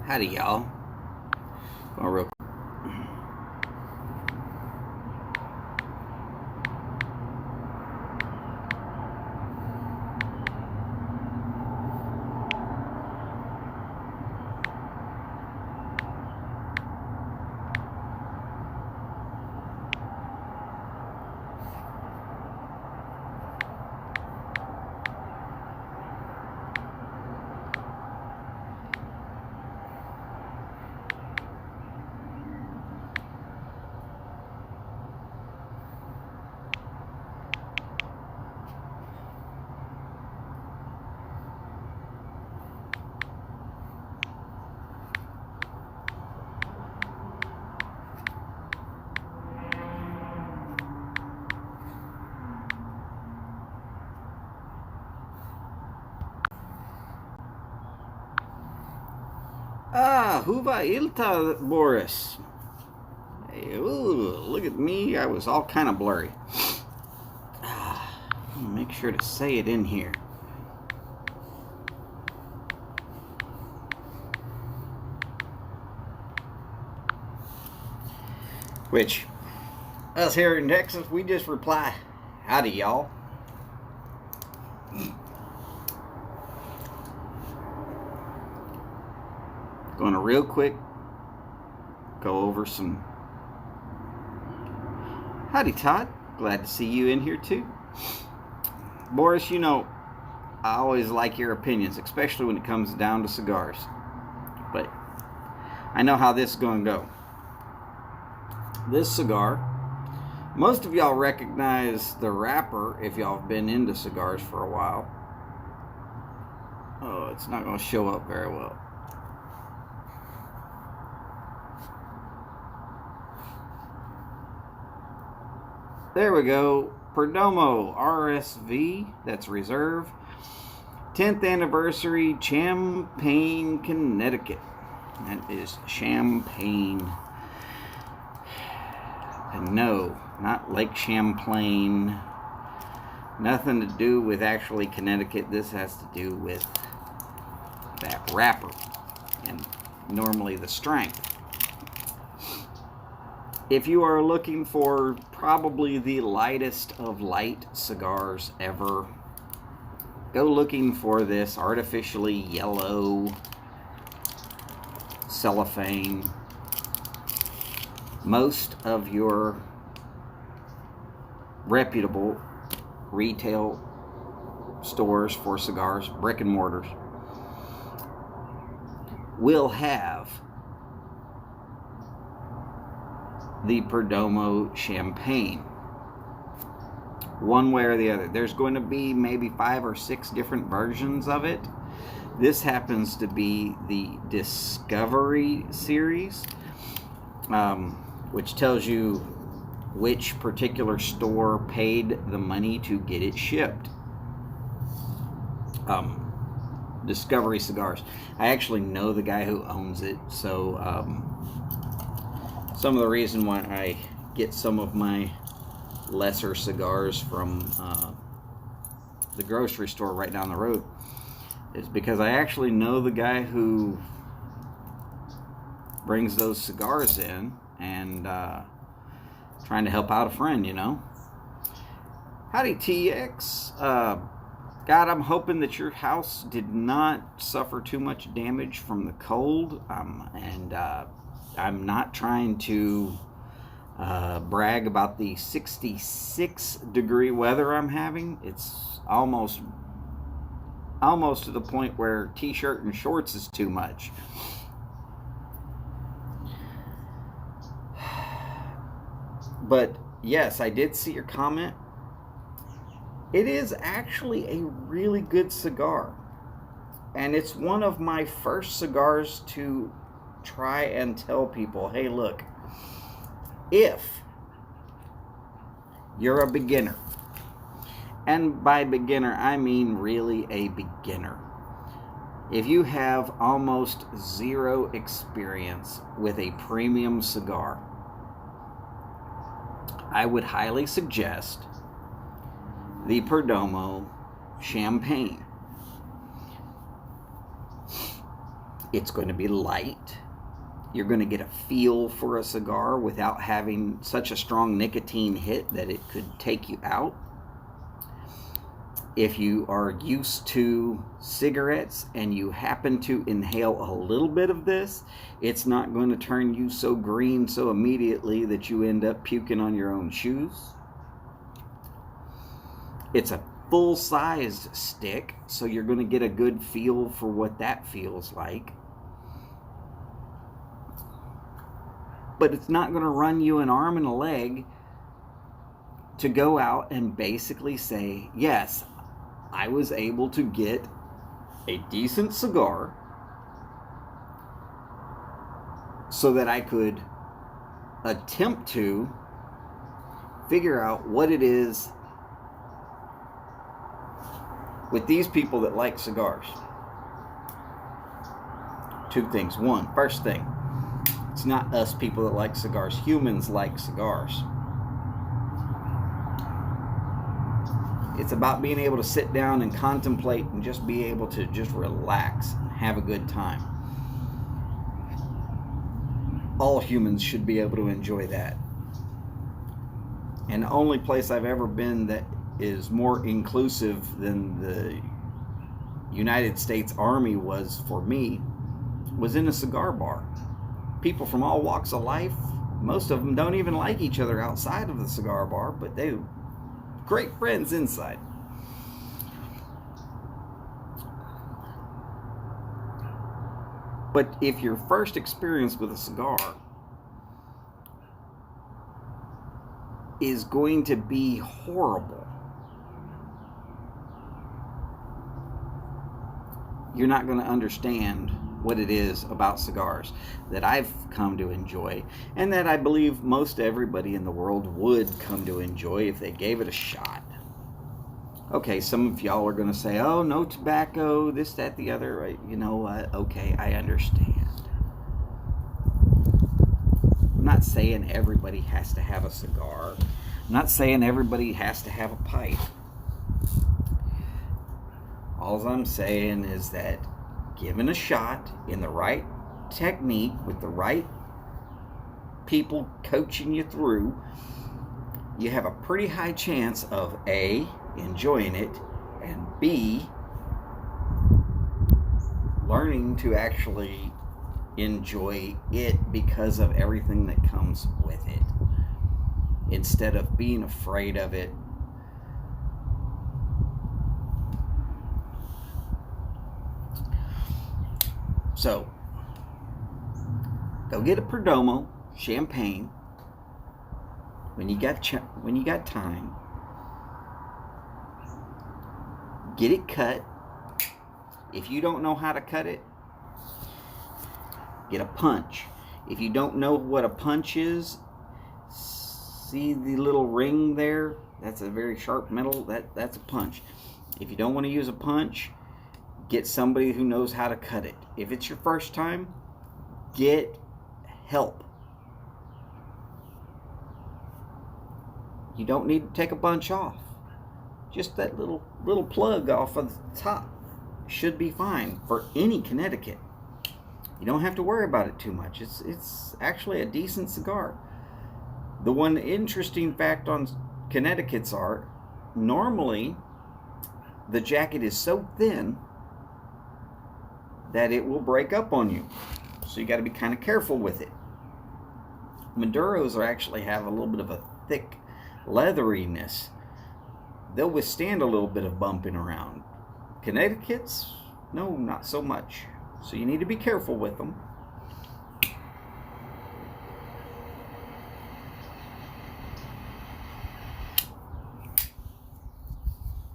Howdy, y'all. Going real quick. Untitled Boris. Hey, ooh, look at me. I was all kind of blurry. Make sure to say it in here. Which, us here in Texas, we just reply, howdy, y'all. Going to real quick go over some. Howdy, Todd. Glad to see you in here too. Boris, you know, I always like your opinions, especially when it comes down to cigars. But I know how this is going to go. This cigar, most of y'all recognize the wrapper if y'all have been into cigars for a while. Oh, it's not going to show up very well. There we go. Perdomo Rsv, that's Reserve. 10th anniversary, Champaign, Connecticut. That is Champaign. And no, not Lake Champlain. Nothing to do with actually Connecticut. This has to do with that wrapper and normally the strength. If you are looking for probably the lightest of light cigars ever, go looking for this artificially yellow cellophane. Most of your reputable retail stores for cigars, brick and mortars, will have the Perdomo Champagne, one way or the other. There's going to be maybe 5 or 6 different versions of it. This happens to be the Distillery series, which tells you which particular store paid the money to get it shipped. Discovery Cigars. I actually know the guy who owns it, so some of the reason why I get some of my lesser cigars from the grocery store right down the road is because I actually know the guy who brings those cigars in, and trying to help out a friend, you know. Howdy, TX. God, I'm hoping that your house did not suffer too much damage from the cold, and I'm not trying to brag about the 66-degree weather I'm having. It's almost to the point where t-shirt and shorts is too much. But yes, I did see your comment. It is actually a really good cigar, and it's one of my first cigars to try and tell people, hey, look, if you're a beginner, and by beginner I mean really a beginner, if you have almost zero experience with a premium cigar, I would highly suggest the Perdomo Champagne. It's going to be light. You're going to get a feel for a cigar without having such a strong nicotine hit that it could take you out. If you are used to cigarettes and you happen to inhale a little bit of this, it's not going to turn you so green so immediately that you end up puking on your own shoes. It's a full-sized stick, so you're going to get a good feel for what that feels like. But it's not going to run you an arm and a leg to go out and basically say, yes, I was able to get a decent cigar so that I could attempt to figure out what it is with these people that like cigars. Two things. First thing, it's not us people that like cigars. Humans like cigars. It's about being able to sit down and contemplate and just be able to just relax and have a good time. All humans should be able to enjoy that. And the only place I've ever been that is more inclusive than the United States Army was for me was in a cigar bar. People from all walks of life, most of them don't even like each other outside of the cigar bar, but they're great friends inside. But if your first experience with a cigar is going to be horrible, you're not going to understand what it is about cigars that I've come to enjoy, and that I believe most everybody in the world would come to enjoy if they gave it a shot. Okay, some of y'all are going to say, oh, no tobacco, this, that, the other. You know what? Okay, I understand. I'm not saying everybody has to have a cigar. I'm not saying everybody has to have a pipe. All I'm saying is that given a shot in the right technique with the right people coaching you through, you have a pretty high chance of A, enjoying it, and B, learning to actually enjoy it because of everything that comes with it, instead of being afraid of it. So, go get a Perdomo champagne when you got time. Get it cut. If you don't know how to cut it, get a punch. If you don't know what a punch is, see the little ring there? That's a very sharp metal. That's a punch. If you don't want to use a punch, get somebody who knows how to cut it. If it's your first time, get help. You don't need to take a bunch off. Just that little plug off of the top should be fine for any Connecticut. You don't have to worry about it too much. It's actually a decent cigar. The one interesting fact on Connecticut's are, normally the jacket is so thin that it will break up on you. So you got to be kind of careful with it. Maduros actually have a little bit of a thick leatheriness. They'll withstand a little bit of bumping around. Connecticut's, no, not so much. So you need to be careful with them.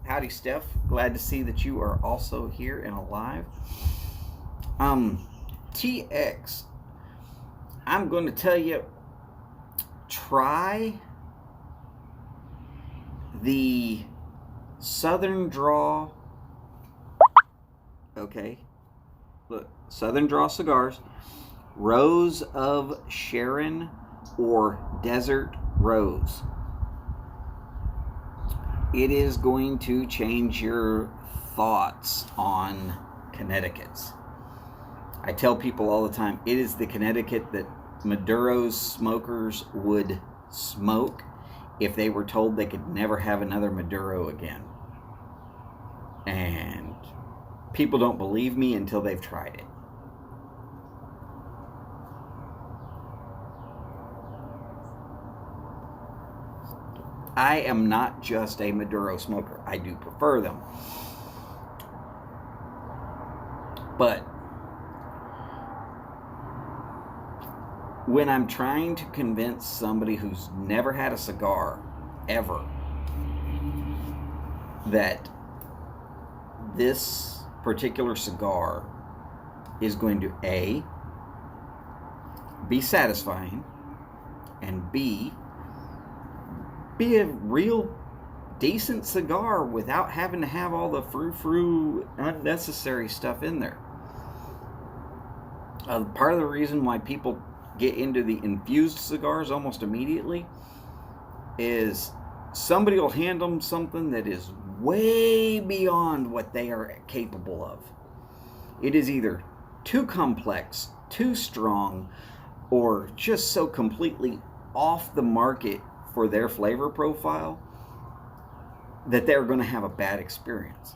Howdy, Steph. Glad to see that you are also here and alive. TX, I'm going to tell you, try the Southern Draw. Okay, look, Southern Draw cigars, Rose of Sharon or Desert Rose. It is going to change your thoughts on Connecticut's. I tell people all the time, it is the Connecticut that Maduro's smokers would smoke if they were told they could never have another Maduro again. And people don't believe me until they've tried it. I am not just a Maduro smoker. I do prefer them. But when I'm trying to convince somebody who's never had a cigar, ever, that this particular cigar is going to A, be satisfying, and B, be a real decent cigar without having to have all the frou-frou unnecessary stuff in there. Part of the reason why people get into the infused cigars almost immediately is somebody will hand them something that is way beyond what they are capable of. It is either too complex, too strong, or just so completely off the market for their flavor profile that they're going to have a bad experience.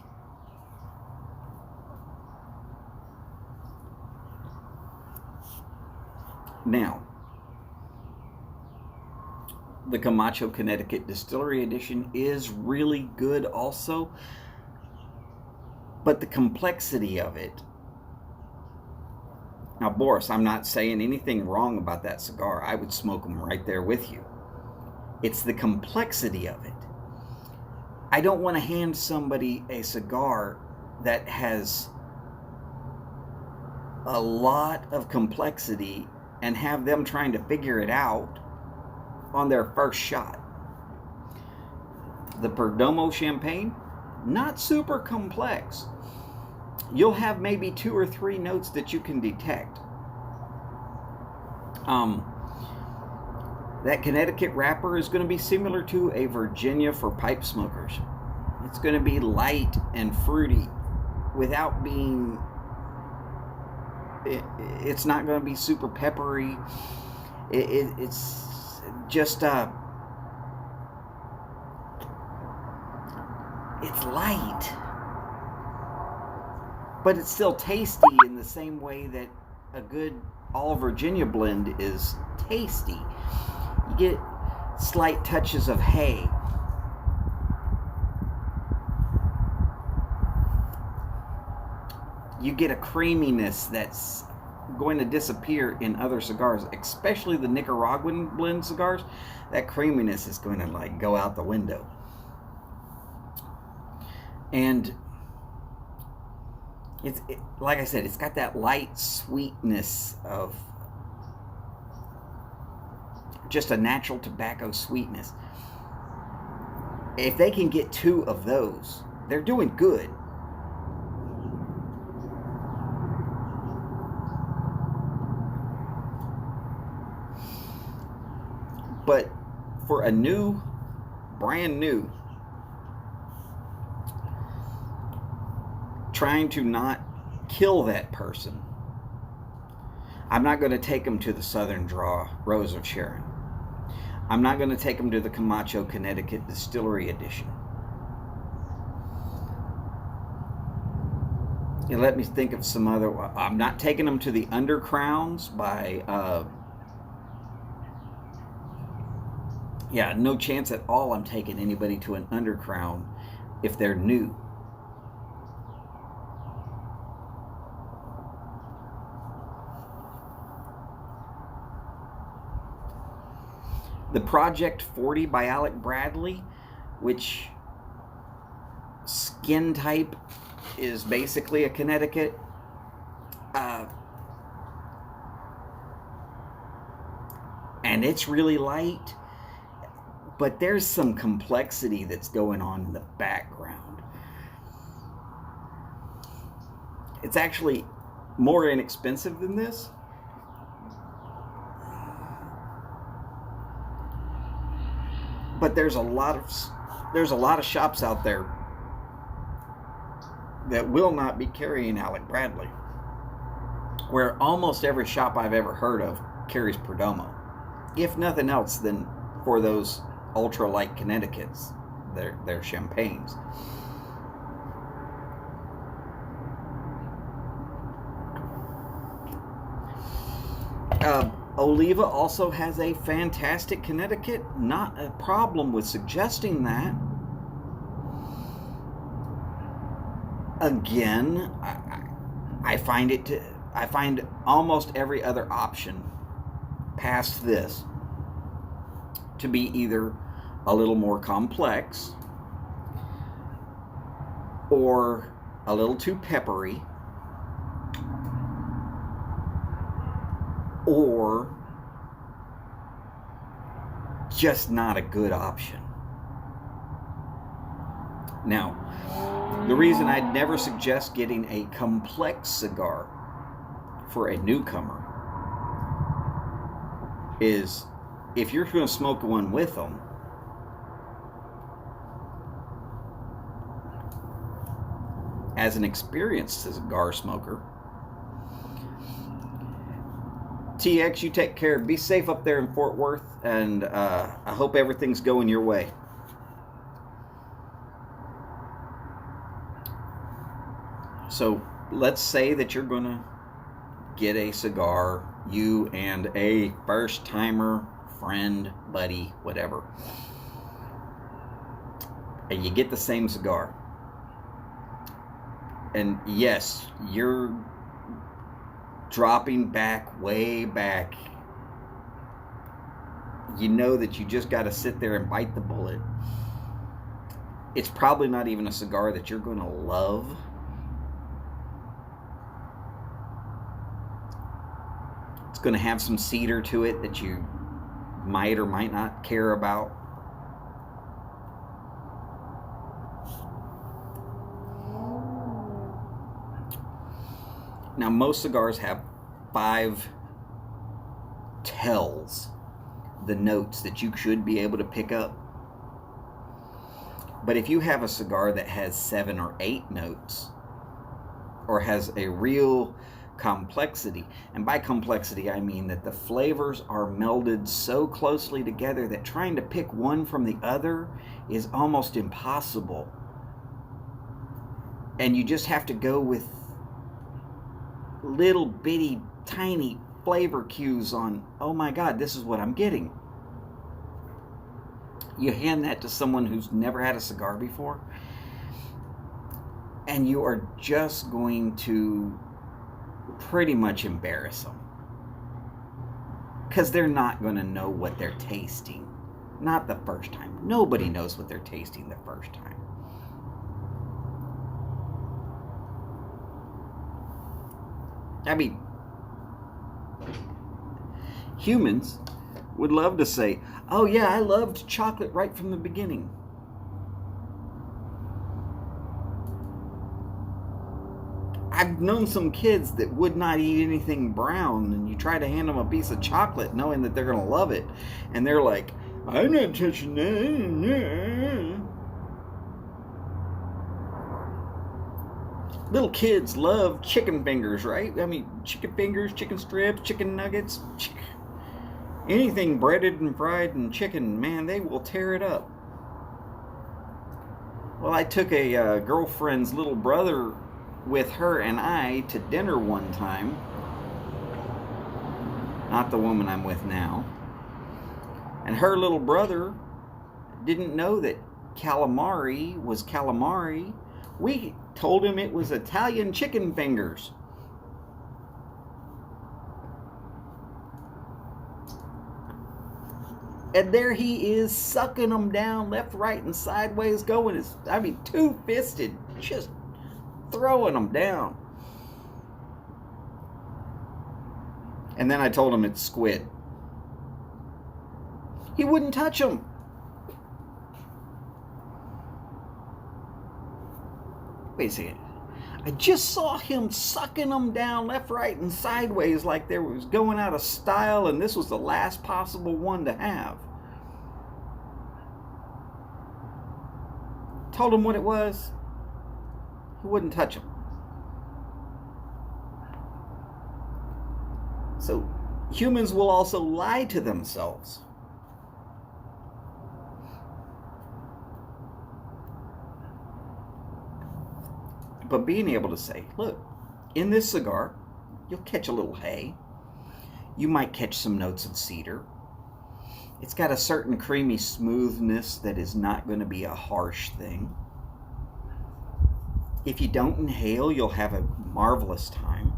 Now, the Camacho Connecticut Distillery Edition is really good also, but the complexity of it. Now, Boris, I'm not saying anything wrong about that cigar. I would smoke them right there with you. It's the complexity of it. I don't want to hand somebody a cigar that has a lot of complexity and have them trying to figure it out on their first shot. The Perdomo champagne, not super complex. You'll have maybe 2 or 3 notes that you can detect. That Connecticut wrapper is going to be similar to a Virginia for pipe smokers. It's going to be light and fruity without being... It's not going to be super peppery. It's just... it's light. But it's still tasty in the same way that a good all Virginia blend is tasty. You get slight touches of hay. You get a creaminess that's going to disappear in other cigars, especially the Nicaraguan blend cigars. That creaminess is going to like go out the window. And like I said, it's got that light sweetness of just a natural tobacco sweetness. If they can get 2 of those, they're doing good. But for a new, brand new, trying to not kill that person, I'm not going to take them to the Southern Draw Rose of Sharon. I'm not going to take them to the Camacho Connecticut Distillery Edition. And let me think of some other... I'm not taking them to the Undercrowns by... yeah, no chance at all I'm taking anybody to an Undercrown if they're new. The Project 40 by Alec Bradley, which skin type is basically a Connecticut. And it's really light, but there's some complexity that's going on in the background. It's actually more inexpensive than this. But there's a lot of shops out there that will not be carrying Alec Bradley. where almost every shop I've ever heard of carries Perdomo. If nothing else, then for those ultra-light Connecticut's, their champagnes. Oliva also has a fantastic Connecticut. Not a problem with suggesting that. Again, I find almost every other option past this to be either a little more complex or a little too peppery, or just not a good option. Now, the reason I'd never suggest getting a complex cigar for a newcomer is if you're going to smoke one with them, as an experienced cigar smoker, TX, you take care. Be safe up there in Fort Worth, and I hope everything's going your way. So let's say that you're going to get a cigar, you and a first-timer, friend, buddy, whatever, and you get the same cigar. And yes, you're dropping back, way back. You know that you just got to sit there and bite the bullet. It's probably not even a cigar that you're going to love. It's going to have some cedar to it that you might or might not care about. Now, most cigars have 5 tells, the notes that you should be able to pick up. But if you have a cigar that has 7 or 8 notes, or has a real complexity, and by complexity I mean that the flavors are melded so closely together that trying to pick one from the other is almost impossible. And you just have to go with little bitty tiny flavor cues on, oh my God, this is what I'm getting. You hand that to someone who's never had a cigar before, and you are just going to pretty much embarrass them, because they're not going to know what they're tasting. Not the first time. Nobody knows what they're tasting the first time. I mean, humans would love to say, oh yeah, I loved chocolate right from the beginning. I've known some kids that would not eat anything brown, and you try to hand them a piece of chocolate knowing that they're going to love it, and they're like, I'm not touching that. Little kids love chicken fingers, right? I mean, chicken fingers, chicken strips, chicken nuggets, anything breaded and fried and chicken, man, they will tear it up. Well, I took a girlfriend's little brother with her and I to dinner one time. Not the woman I'm with now. And her little brother didn't know that calamari was calamari. We told him it was Italian chicken fingers. And there he is, sucking them down left, right, and sideways, going, I mean, two-fisted, just throwing them down. And then I told him it's squid. He wouldn't touch them. Wait a second. I just saw him sucking them down left, right, and sideways like they was going out of style, and this was the last possible one to have. Told him what it was. He wouldn't touch them. So humans will also lie to themselves. But being able to say, look, in this cigar, you'll catch a little hay. You might catch some notes of cedar. It's got a certain creamy smoothness that is not going to be a harsh thing. If you don't inhale, you'll have a marvelous time.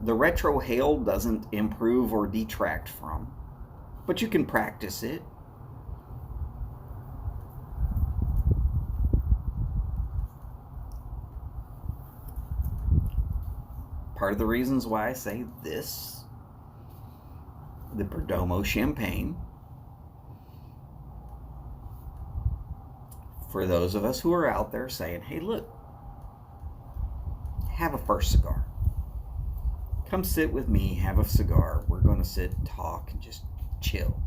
The retrohale doesn't improve or detract from, but you can practice it. Part of the reasons why I say this, the Perdomo champagne, for those of us who are out there saying, hey, look, have a first cigar. Come sit with me, have a cigar. We're going to sit and talk and just chill.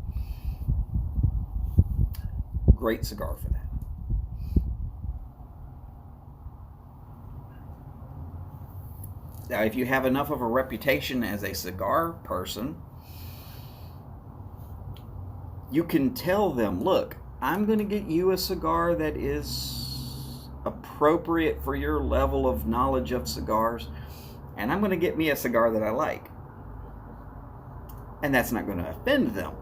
Great cigar for that. Now, if you have enough of a reputation as a cigar person, you can tell them, look, I'm going to get you a cigar that is appropriate for your level of knowledge of cigars, and I'm going to get me a cigar that I like. And that's not going to offend them.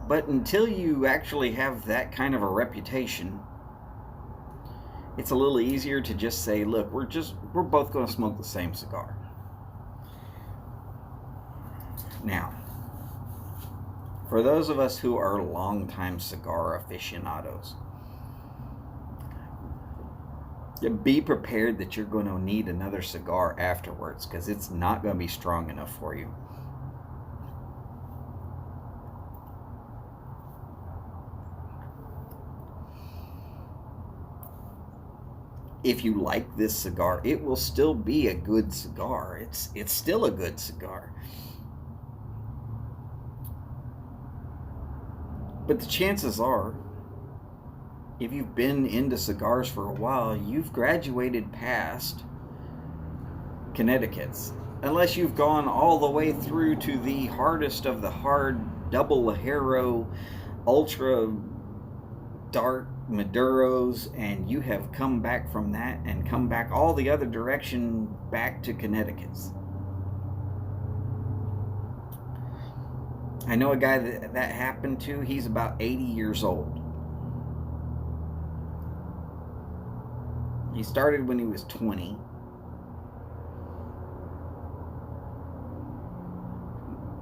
But until you actually have that kind of a reputation, it's a little easier to just say, look, we're both going to smoke the same cigar. Now, for those of us who are longtime cigar aficionados, be prepared that you're going to need another cigar afterwards, because it's not going to be strong enough for you. If you like this cigar, it will still be a good cigar. It's still a good cigar. But the chances are, if you've been into cigars for a while, you've graduated past Connecticut's. Unless you've gone all the way through to the hardest of the hard double Lajero, ultra dark Maduros, and you have come back from that and come back all the other direction back to Connecticut's. I know a guy that happened to. He's about 80 years old. He started when he was 20.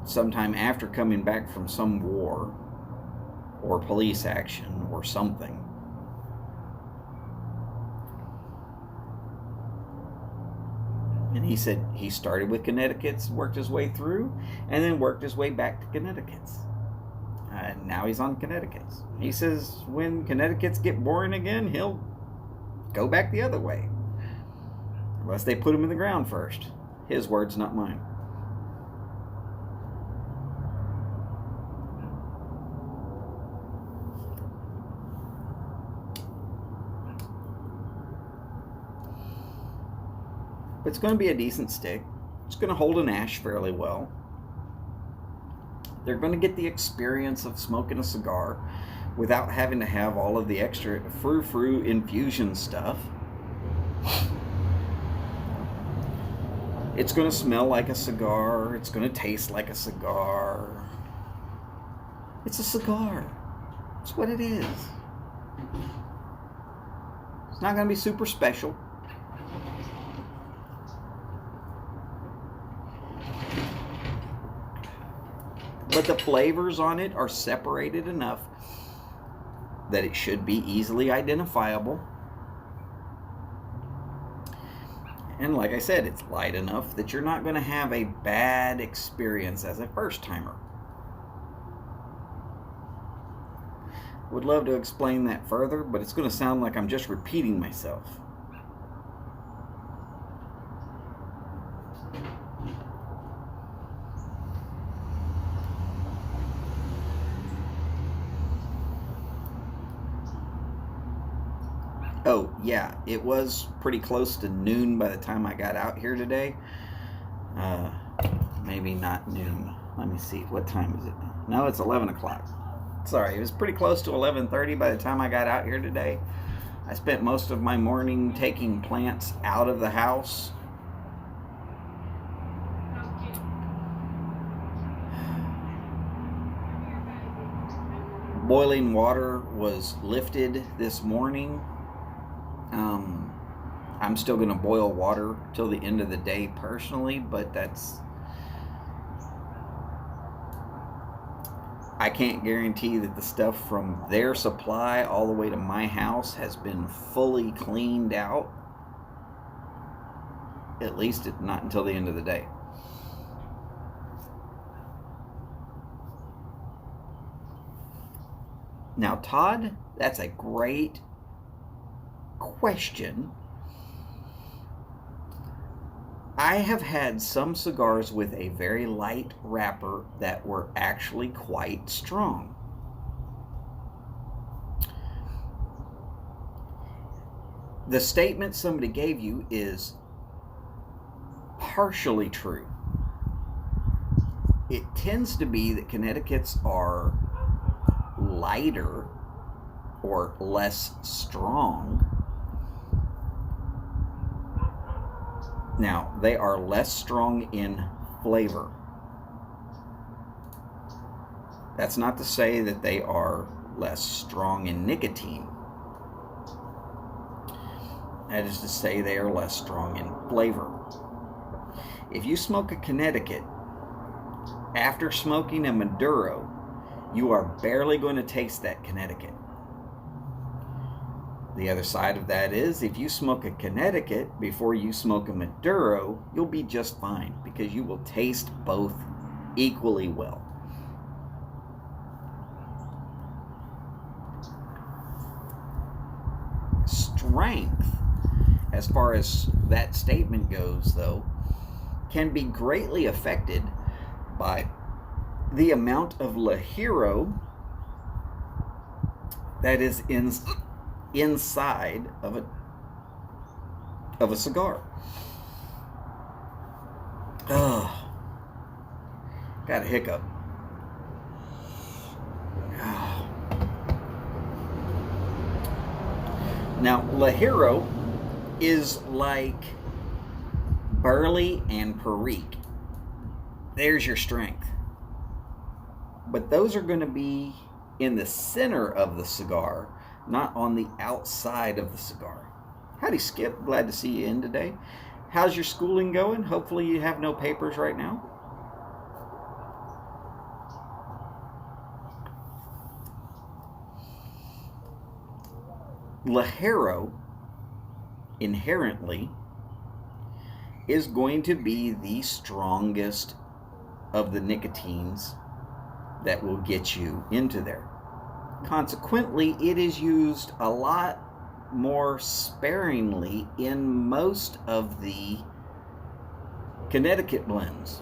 Sometime after coming back from some war or police action or something. And he said he started with Connecticut's, worked his way through, and then worked his way back to Connecticut's. And now he's on Connecticut's. He says when Connecticut's get boring again, he'll go back the other way. Unless they put him in the ground first. His words, not mine. But it's going to be a decent stick. It's going to hold an ash fairly well. They're going to get the experience of smoking a cigar without having to have all of the extra frou-frou infusion stuff. It's going to smell like a cigar. It's going to taste like a cigar. It's a cigar. It's what it is. It's not going to be super special. But the flavors on it are separated enough that it should be easily identifiable. And like I said, it's light enough that you're not going to have a bad experience as a first-timer. Would love to explain that further, but it's going to sound like I'm just repeating myself. Oh, yeah, it was pretty close to noon by the time I got out here today. Maybe not noon. Let me see. What time is it? No, it's 11 o'clock. Sorry, it was pretty close to 11:30 by the time I got out here today. I spent most of my morning taking plants out of the house. Boiling water was lifted this morning. I'm still going to boil water till the end of the day personally, but I can't guarantee that the stuff from their supply all the way to my house has been fully cleaned out. At least not until the end of the day. Now, Todd, that's a great question. I have had some cigars with a very light wrapper that were actually quite strong. The statement somebody gave you is partially true. It tends to be that Connecticut's are lighter or less strong. Now, they are less strong in flavor. That's not to say that they are less strong in nicotine. That is to say they are less strong in flavor. If you smoke a Connecticut, after smoking a Maduro, you are barely going to taste that Connecticut. The other side of that is, if you smoke a Connecticut before you smoke a Maduro, you'll be just fine because you will taste both equally well. Strength, as far as that statement goes, though, can be greatly affected by the amount of Ligero that is inside of a cigar. Oh, got a hiccup. Oh. Now, Ligero is like Burley and Perique. There's your strength. But those are going to be in the center of the cigar, not on the outside of the cigar. Howdy, Skip. Glad to see you in today. How's your schooling going? Hopefully you have no papers right now. Ligero inherently is going to be the strongest of the nicotines that will get you into there. Consequently, it is used a lot more sparingly in most of the Connecticut blends.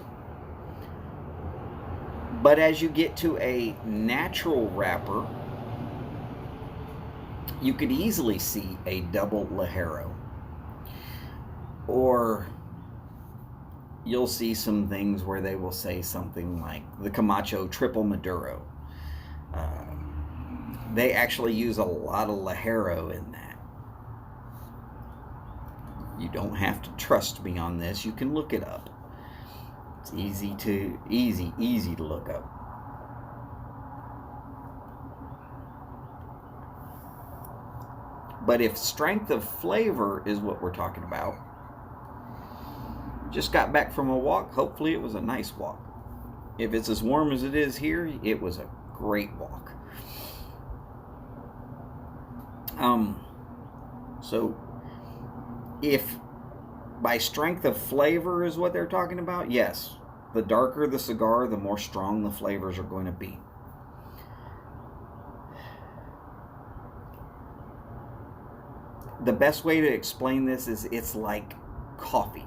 But as you get to a natural wrapper, you could easily see a double Ligero. Or you'll see some things where they will say something like the Camacho triple Maduro. They actually use a lot of Ligero in that. You don't have to trust me on this. You can look it up. It's easy to look up. But if strength of flavor is what we're talking about, just got back from a walk. Hopefully it was a nice walk. If it's as warm as it is here, it was a great walk. So if by strength of flavor is what they're talking about, yes, the darker the cigar, the more strong the flavors are going to be. The best way to explain this is it's like coffee.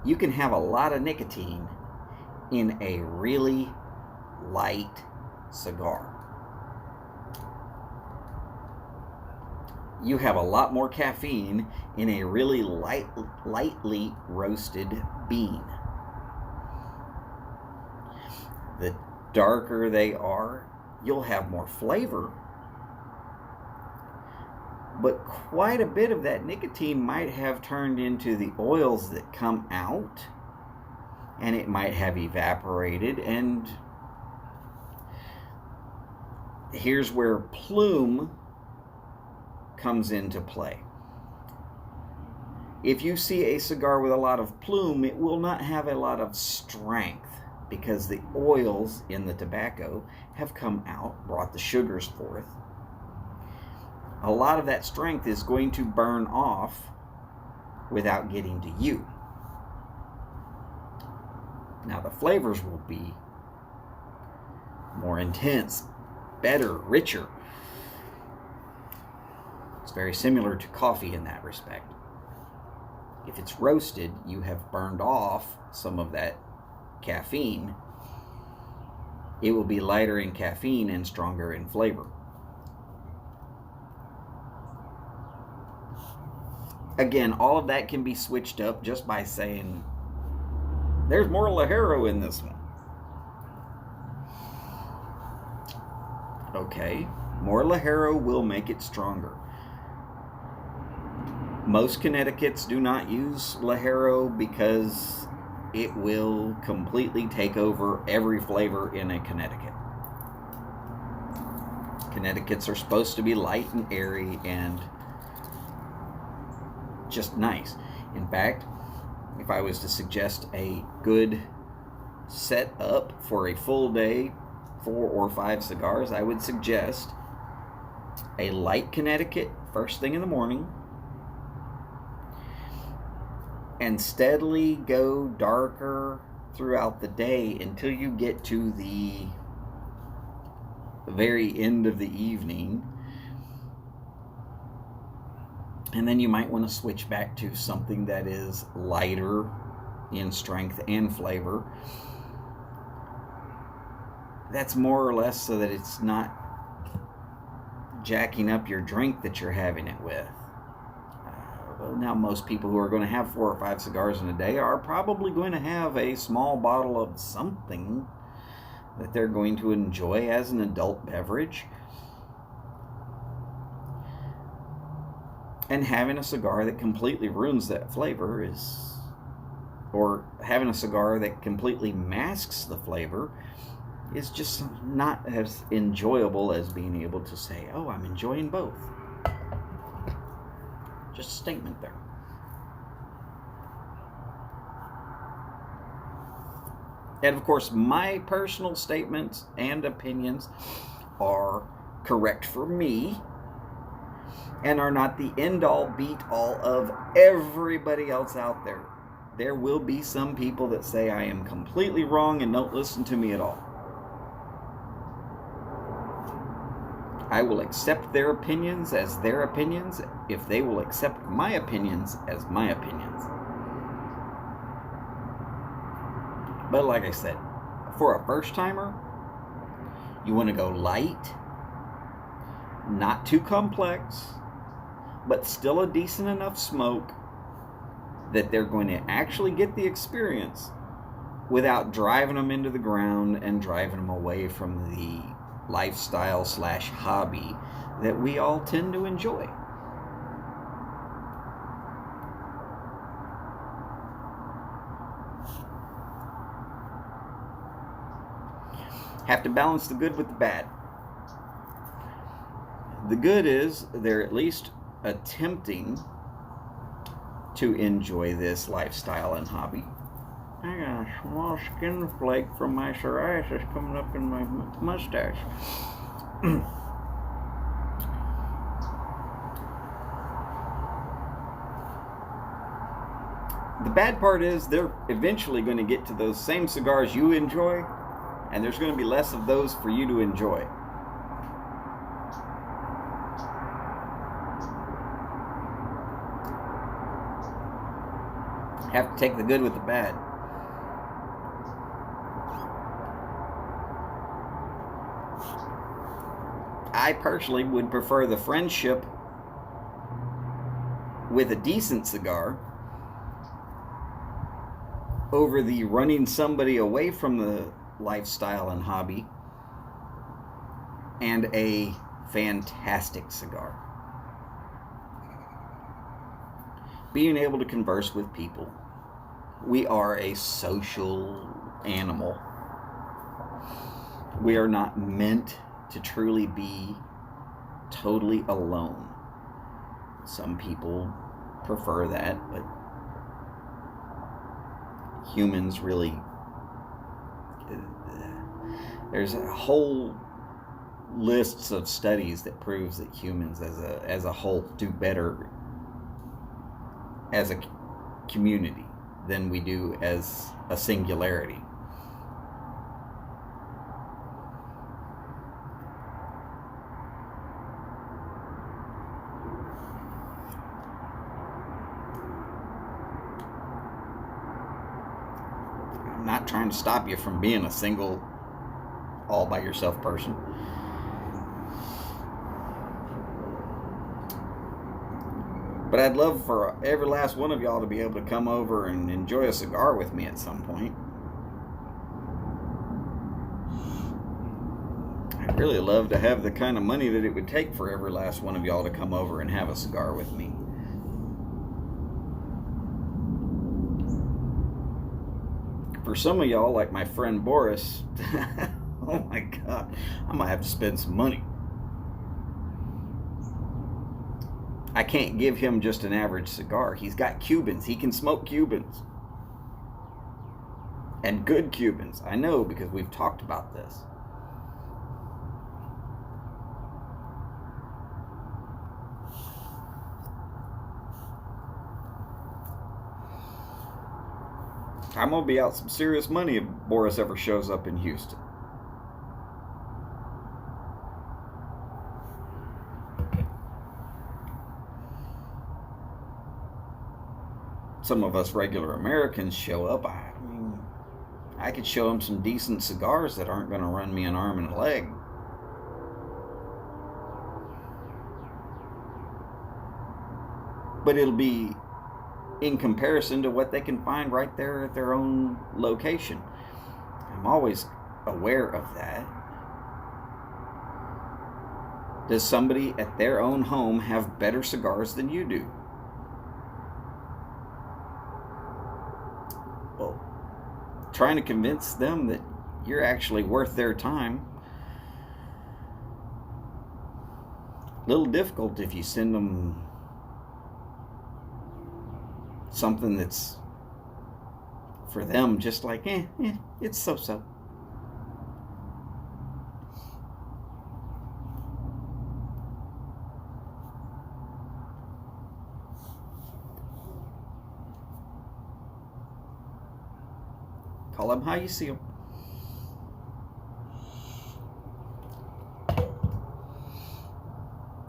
You can have a lot of nicotine in a really light cigar. you have a lot more caffeine in a really lightly roasted bean. The darker they are, you'll have more flavor, but quite a bit of that nicotine might have turned into the oils that come out, and it might have evaporated. And here's where plume comes into play. If you see a cigar with a lot of plume, it will not have a lot of strength, because the oils in the tobacco have come out, brought the sugars forth. A lot of that strength is going to burn off without getting to you. Now the flavors will be more intense, better, richer. It's very similar to coffee in that respect. If it's roasted, you have burned off some of that caffeine. It will be lighter in caffeine and stronger in flavor. Again, all of that can be switched up just by saying, there's more Ligero in this one. Okay, more Ligero will make it stronger. Most Connecticut's do not use Ligero because it will completely take over every flavor in a Connecticut. Connecticut's are supposed to be light and airy and just nice. In fact, if I was to suggest a good setup for a full day, 4 or 5 cigars, I would suggest a light Connecticut first thing in the morning, and steadily go darker throughout the day until you get to the very end of the evening. And then you might want to switch back to something that is lighter in strength and flavor. That's more or less so that it's not jacking up your drink that you're having it with. Now, most people who are going to have 4 or 5 cigars in a day are probably going to have a small bottle of something that they're going to enjoy as an adult beverage. And having a cigar that completely ruins that flavor is, or having a cigar that completely masks the flavor, is just not as enjoyable as being able to say, oh, I'm enjoying both. Just a statement there. And of course, my personal statements and opinions are correct for me and are not the end-all, beat-all of everybody else out there. There will be some people that say I am completely wrong and don't listen to me at all. I will accept their opinions as their opinions if they will accept my opinions as my opinions. But like I said, for a first-timer, you want to go light, not too complex, but still a decent enough smoke that they're going to actually get the experience without driving them into the ground and driving them away from the lifestyle / hobby that we all tend to enjoy. Have to balance the good with the bad. The good is they're at least attempting to enjoy this lifestyle and hobby. I got a small skin flake from my psoriasis coming up in my mustache. The bad part is they're eventually going to get to those same cigars you enjoy, and there's going to be less of those for you to enjoy. Have to take the good with the bad. I personally would prefer the friendship with a decent cigar over the running somebody away from the lifestyle and hobby and a fantastic cigar. Being able to converse with people. We are a social animal. We are not meant to truly be totally alone. Some people prefer that, but humans really, there's a whole lists of studies that proves that humans as a whole do better as a community than we do as a singularity. I'm not trying to stop you from being a single, all by yourself person. But I'd love for every last one of y'all to be able to come over and enjoy a cigar with me at some point. I'd really love to have the kind of money that it would take for every last one of y'all to come over and have a cigar with me. For some of y'all, like my friend Boris, oh my God, I might have to spend some money. I can't give him just an average cigar. He's got Cubans. He can smoke Cubans. And good Cubans. I know because we've talked about this. I'm going to be out some serious money if Boris ever shows up in Houston. Some of us regular Americans show up. I mean, I could show him some decent cigars that aren't going to run me an arm and a leg. But it'll be in comparison to what they can find right there at their own location. I'm always aware of that. Does somebody at their own home have better cigars than you do? Well, trying to convince them that you're actually worth their time, a little difficult if you send them something that's for them just like, it's so-so. Call them how you see them.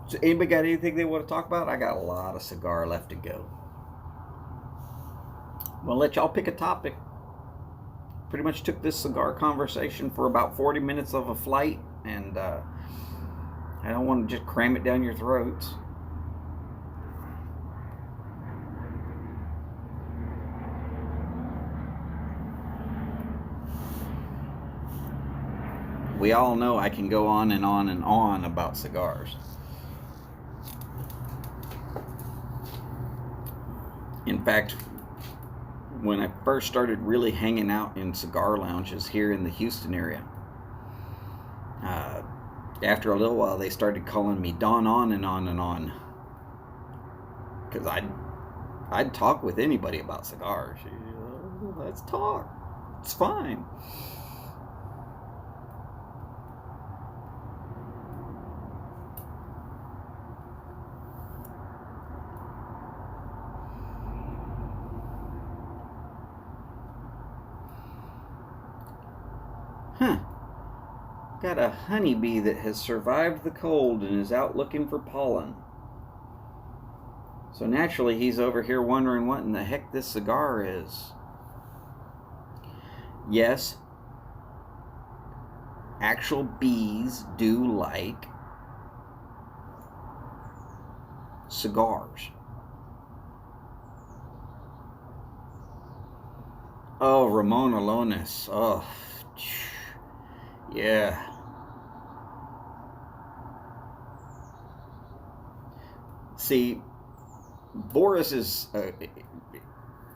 So anybody got anything they want to talk about? I got a lot of cigar left to go. I'm going to let y'all pick a topic. Pretty much took this cigar conversation for about 40 minutes of a flight, and I don't want to just cram it down your throats. We all know I can go on and on and on about cigars. In fact, when I first started really hanging out in cigar lounges here in the Houston area, after a little while they started calling me Don on and on and on, because I'd talk with anybody about cigars. Let's talk. It's fine. Got a honeybee that has survived the cold and is out looking for pollen. So naturally he's over here wondering what in the heck this cigar is. Yes, actual bees do like cigars. Oh, Ramon Alonis. Oh, yeah. See, Boris is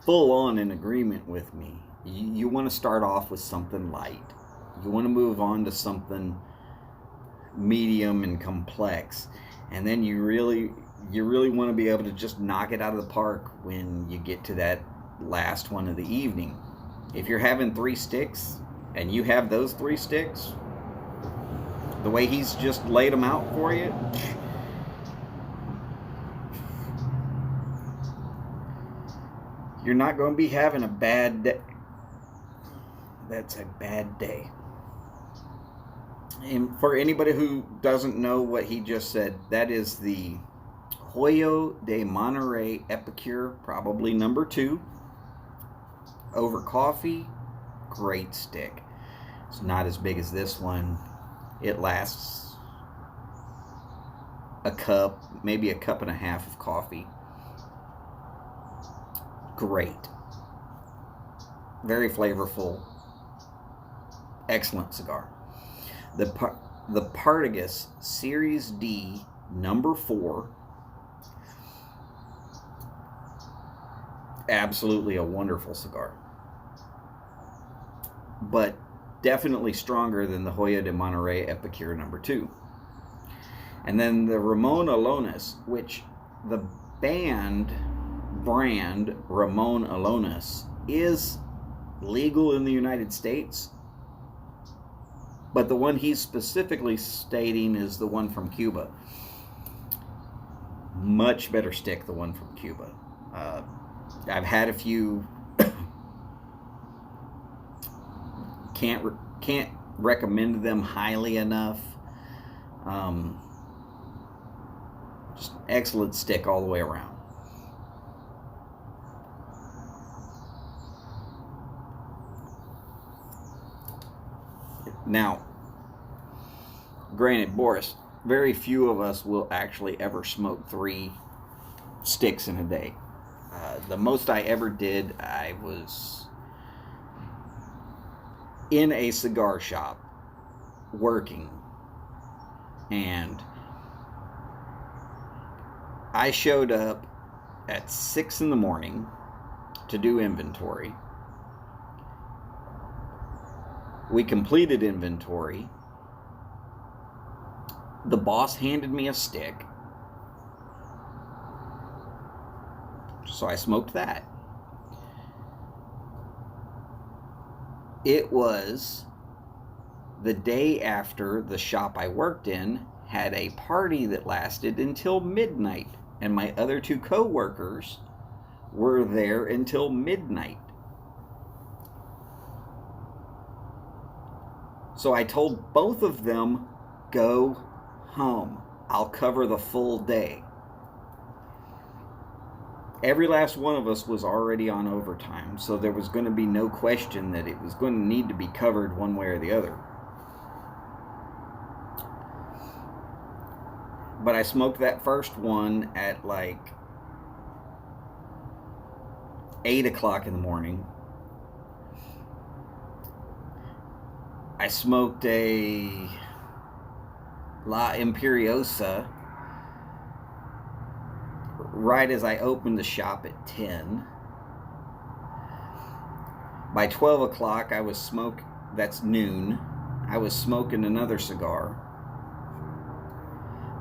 full on in agreement with me. You want to start off with something light. You want to move on to something medium and complex, and then you really want to be able to just knock it out of the park when you get to that last one of the evening. If you're having 3 sticks and you have those 3 sticks the way he's just laid them out for you, you're not going to be having a bad day. That's a bad day. And for anybody who doesn't know what he just said, that is the Hoyo de Monterey Epicure, probably number 2. Over coffee, great stick. It's not as big as this one. It lasts a cup, maybe a cup and a half of coffee. Great. Very flavorful. Excellent cigar. The Partagas Series D number 4. Absolutely a wonderful cigar. But definitely stronger than the Hoyo de Monterey Epicure number 2. And then the Ramon Alonis, which the brand Ramon Alonis is legal in the United States, but the one he's specifically stating is the one from Cuba. Much better stick, the one from Cuba. I've had a few. Can't recommend them highly enough. Just excellent stick all the way around. Now, granted, Boris, very few of us will actually ever smoke 3 sticks in a day. The most I ever did, I was in a cigar shop working, and I showed up at 6 in the morning to do inventory. We completed inventory. The boss handed me a stick, so I smoked that. It was the day after the shop I worked in had a party that lasted until midnight, and my other 2 co-workers were there until midnight. So I told both of them, go home. I'll cover the full day. Every last one of us was already on overtime, so there was going to be no question that it was going to need to be covered one way or the other. But I smoked that first one at like 8 o'clock in the morning. I smoked a La Imperiosa right as I opened the shop at 10. By 12 o'clock, I was smoking, that's noon, I was smoking another cigar.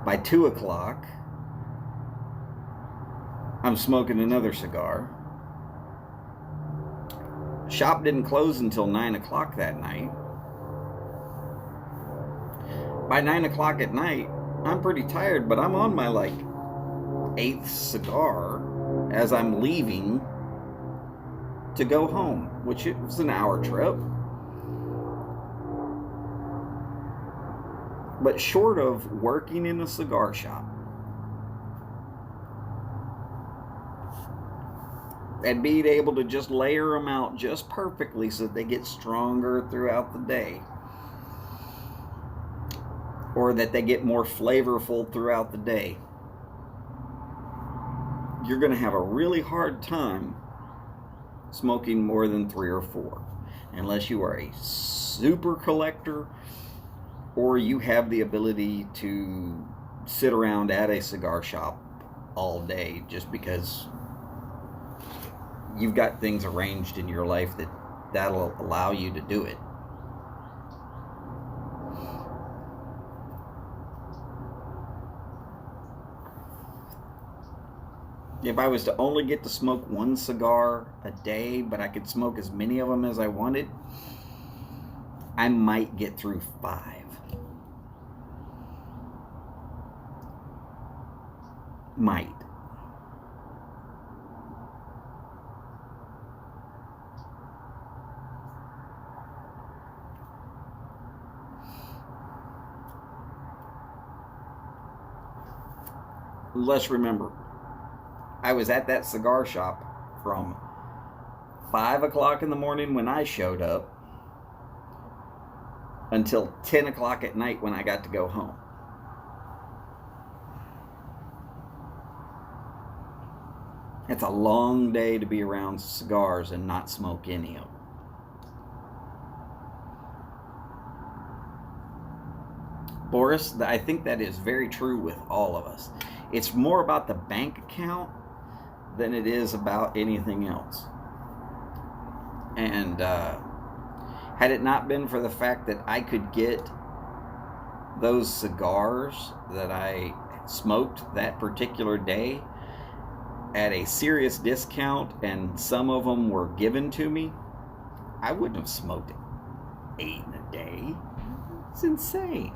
By 2 o'clock, I'm smoking another cigar. Shop didn't close until 9 o'clock that night. By 9 o'clock at night, I'm pretty tired, but I'm on my like 8th cigar as I'm leaving to go home, which it was an hour trip. But short of working in a cigar shop and being able to just layer them out just perfectly so that they get stronger throughout the day, or that they get more flavorful throughout the day, you're going to have a really hard time smoking more than 3 or 4, unless you are a super collector or you have the ability to sit around at a cigar shop all day just because you've got things arranged in your life that'll allow you to do it. If I was to only get to smoke 1 cigar a day, but I could smoke as many of them as I wanted, I might get through 5. Might. Let's remember, I was at that cigar shop from 5 o'clock in the morning when I showed up until 10 o'clock at night when I got to go home. It's a long day to be around cigars and not smoke any of them. Boris, I think that is very true with all of us. It's more about the bank account than it is about anything else. And had it not been for the fact that I could get those cigars that I smoked that particular day at a serious discount, and some of them were given to me, I wouldn't have smoked 8 in a day. It's insane.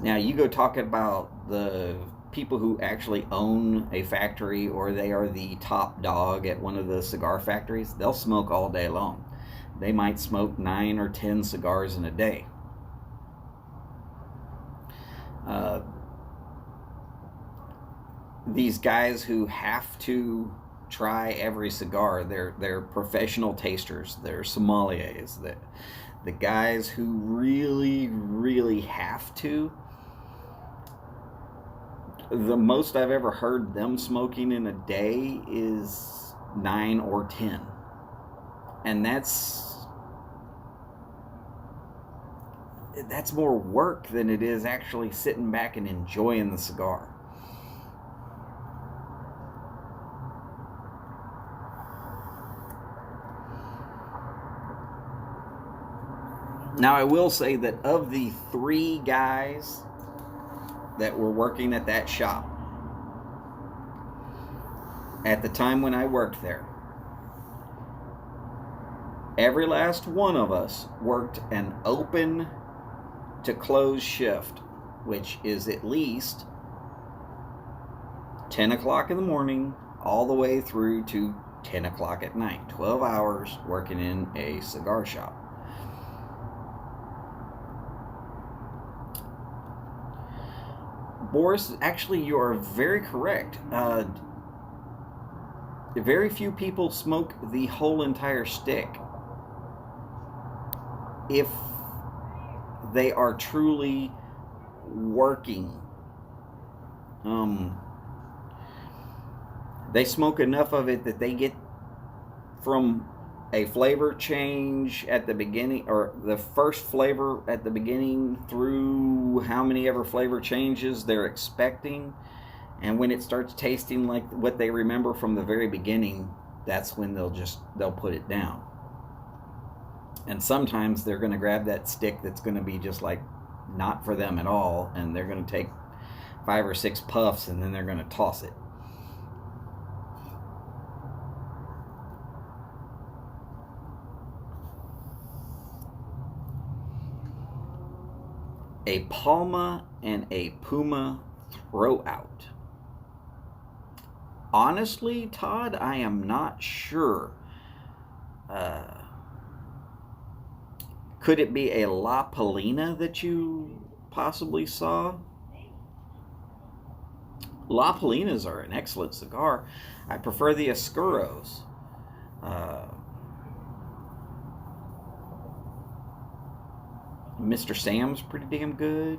Now, you go talking about the people who actually own a factory, or they are the top dog at one of the cigar factories, they'll smoke all day long. They might smoke 9 or 10 cigars in a day. These guys who have to try every cigar, they're professional tasters, they're sommeliers, the guys who really have to. The most I've ever heard them smoking in a day is 9 or 10. And that's more work than it is actually sitting back and enjoying the cigar. Now, I will say that of the 3 guys that were working at that shop at the time when I worked there, every last one of us worked an open to close shift, which is at least 10 o'clock in the morning all the way through to 10 o'clock at night. 12 hours working in a cigar shop. Boris, actually, you are very correct. Very few people smoke the whole entire stick if they are truly working. They smoke enough of it that they get from a flavor change at the beginning, or the first flavor at the beginning, through how many ever flavor changes they're expecting, and when it starts tasting like what they remember from the very beginning, that's when they'll put it down. And sometimes they're going to grab that stick that's going to be just like not for them at all, and they're going to take 5 or 6 puffs and then they're going to toss it. A Palma and a Puma throwout. Honestly, Todd, I am not sure. Could it be a La Palina that you possibly saw? La Palinas are an excellent cigar. I prefer the Oscuros. Mr. Sam's pretty damn good.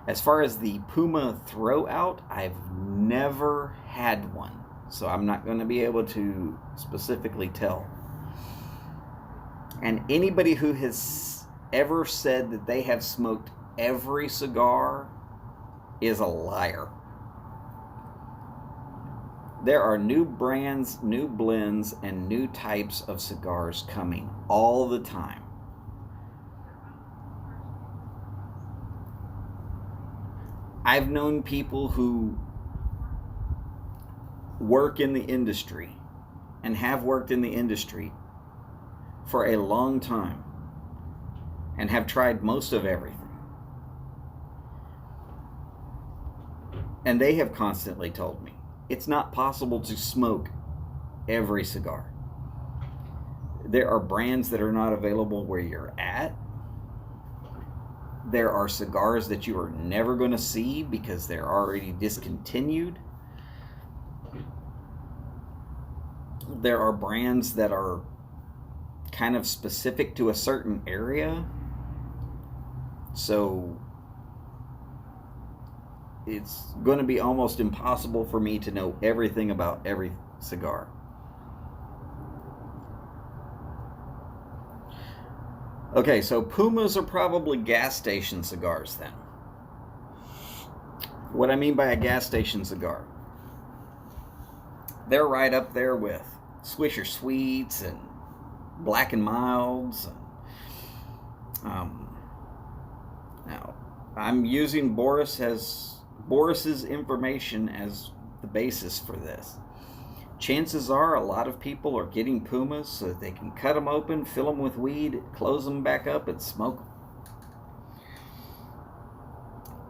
As far as the Puma throwout, I've never had one, so I'm not going to be able to specifically tell. And anybody who has ever said that they have smoked every cigar is a liar. There are new brands, new blends, and new types of cigars coming all the time. I've known people who work in the industry and have worked in the industry for a long time and have tried most of everything. And they have constantly told me, it's not possible to smoke every cigar. There are brands that are not available where you're at. There are cigars that you are never going to see because they're already discontinued. There are brands that are kind of specific to a certain area. So it's going to be almost impossible for me to know everything about every cigar. Okay, so Pumas are probably gas station cigars then. What I mean by a gas station cigar, they're right up there with Swisher Sweets and Black and Milds. Now, I'm using Boris's information as the basis for this. Chances are a lot of people are getting Pumas so that they can cut them open, fill them with weed, close them back up, and smoke them.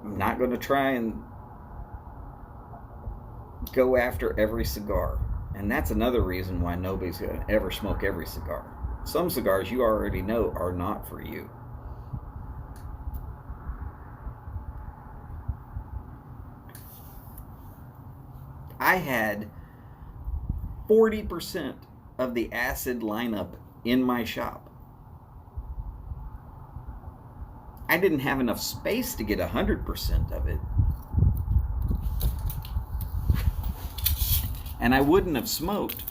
I'm not going to try and go after every cigar. And that's another reason why nobody's going to ever smoke every cigar. Some cigars you already know are not for you. I had 40% of the acid lineup in my shop. I didn't have enough space to get 100% of it. And I wouldn't have smoked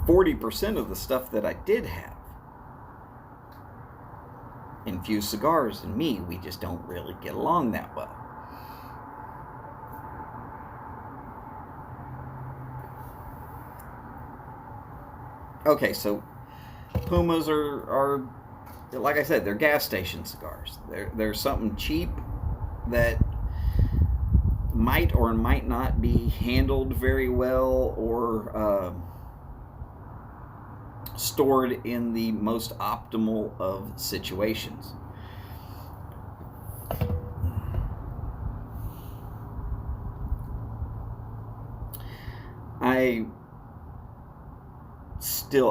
40% of the stuff that I did have. Infused Cigars and me, we just don't really get along that well. Okay, so Pumas are like I said, they're gas station cigars. They're something cheap that might or might not be handled very well or stored in the most optimal of situations.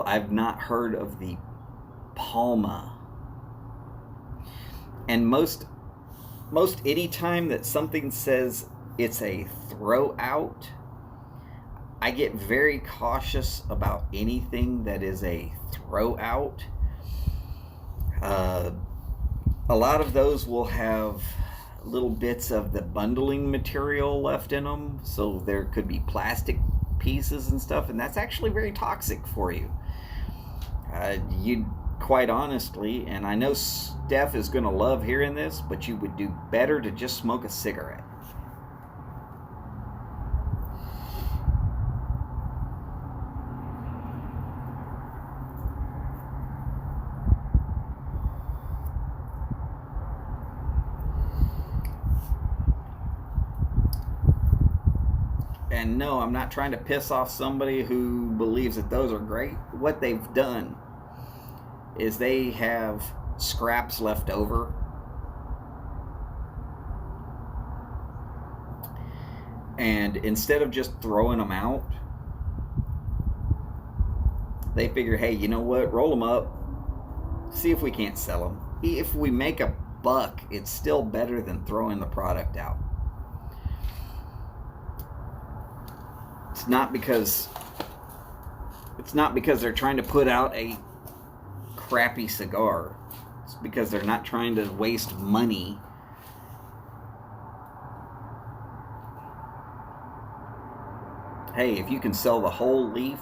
I've not heard of the Palma. And most any time that something says it's a throw out, I get very cautious about anything that is a throw out. A lot of those will have little bits of the bundling material left in them, so there could be plastic pieces and stuff, and that's actually very toxic for you. You quite honestly, and I know Steph is going to love hearing this, but you would do better to just smoke a cigarette. And no, I'm not trying to piss off somebody who believes that those are great. What they've done is they have scraps left over. And instead of just throwing them out, they figure, hey, you know what? Roll them up. See if we can't sell them. If we make a buck, it's still better than throwing the product out. It's not because they're trying to put out a crappy cigar. It's It's because they're not trying to waste money. Hey, if you can sell the whole leaf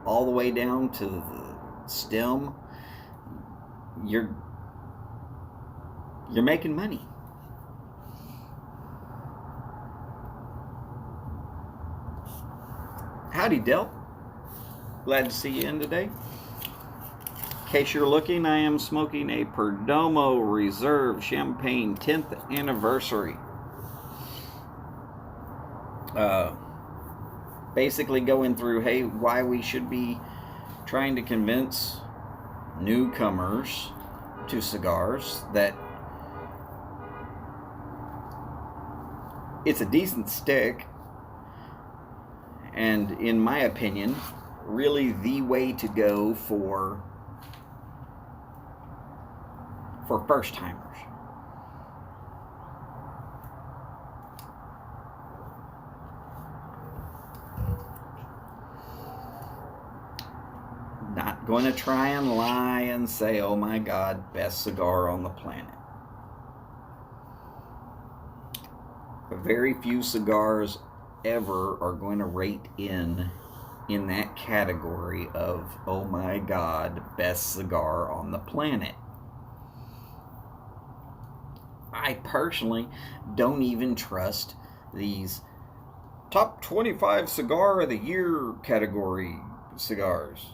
all the way down to the stem, you're making money. Howdy, Del. Glad to see you in today. In case you're looking, I am smoking a Perdomo Rsv Champagne 10th anniversary. Basically going through, hey, why we should be trying to convince newcomers to cigars that it's a decent stick, and in my opinion, really the way to go for first timers. Not going to try and lie and say, oh my God, best cigar on the planet. Very few cigars ever are going to rate in that category of, oh my God, best cigar on the planet. I personally don't even trust these top 25 cigar of the year category cigars.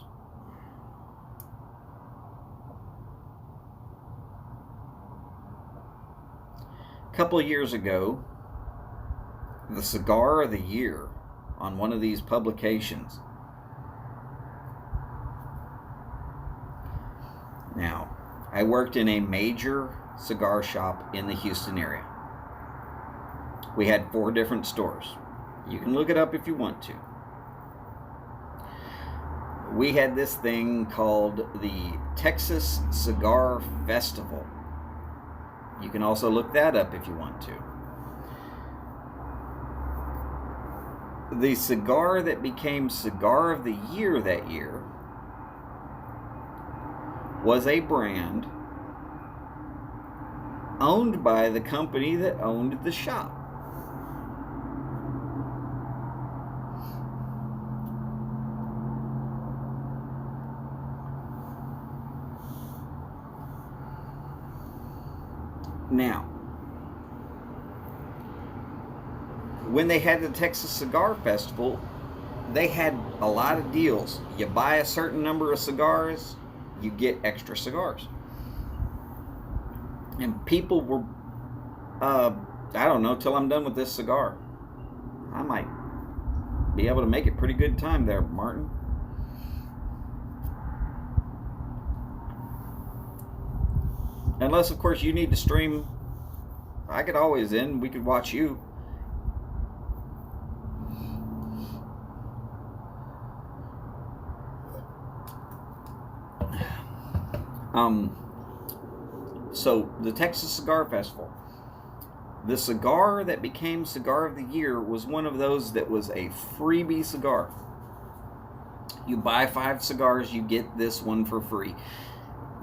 A couple of years ago, the cigar of the year on one of these publications. Now, I worked in a major cigar shop in the Houston area. We had 4 different stores. You can look it up if you want to. We had this thing called the Texas Cigar Festival. You can also look that up if you want to. The cigar that became Cigar of the Year that year was a brand owned by the company that owned the shop. Now, when they had the Texas Cigar Festival, they had a lot of deals. You buy a certain number of cigars, you get extra cigars. And people were, I don't know, till I'm done with this cigar. I might be able to make it pretty good time there, Martin. Unless, of course, you need to stream. I could always in. We could watch you. So the Texas Cigar Festival, the cigar that became Cigar of the Year was one of those that was a freebie cigar. You buy 5 cigars, you get this one for free.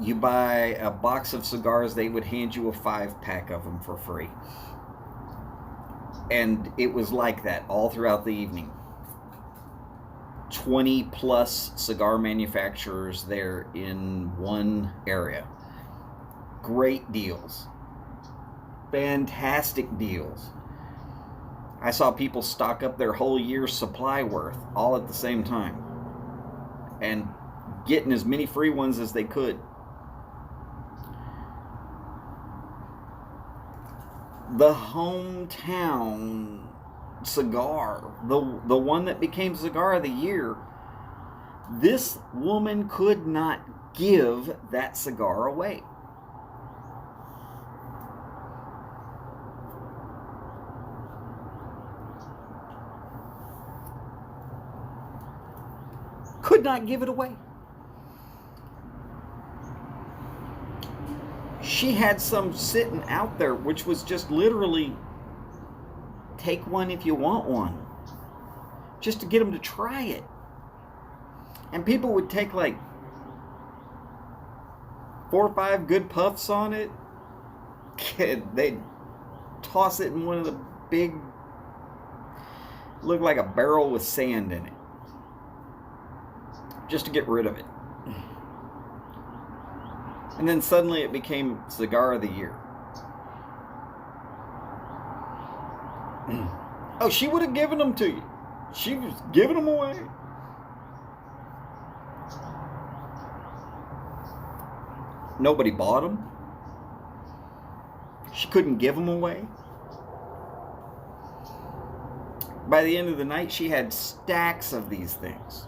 You buy a box of cigars, they would hand you a 5-pack of them for free. And it was like that all throughout the evening. 20 plus cigar manufacturers there in one area. Great deals. Fantastic deals. I saw people stock up their whole year's supply worth all at the same time. And getting as many free ones as they could. The hometown cigar, the one that became Cigar of the Year, this woman could not give that cigar away. Could not give it away. She had some sitting out there, which was just literally, take one if you want one. Just to get them to try it. And people would take like 4 or 5 good puffs on it, they'd toss it in one of the big, looked like a barrel with sand in it, just to get rid of it. And then suddenly it became Cigar of the Year. Oh, she would have given them to you. She was giving them away. Nobody bought them. She couldn't give them away. By the end of the night, she had stacks of these things.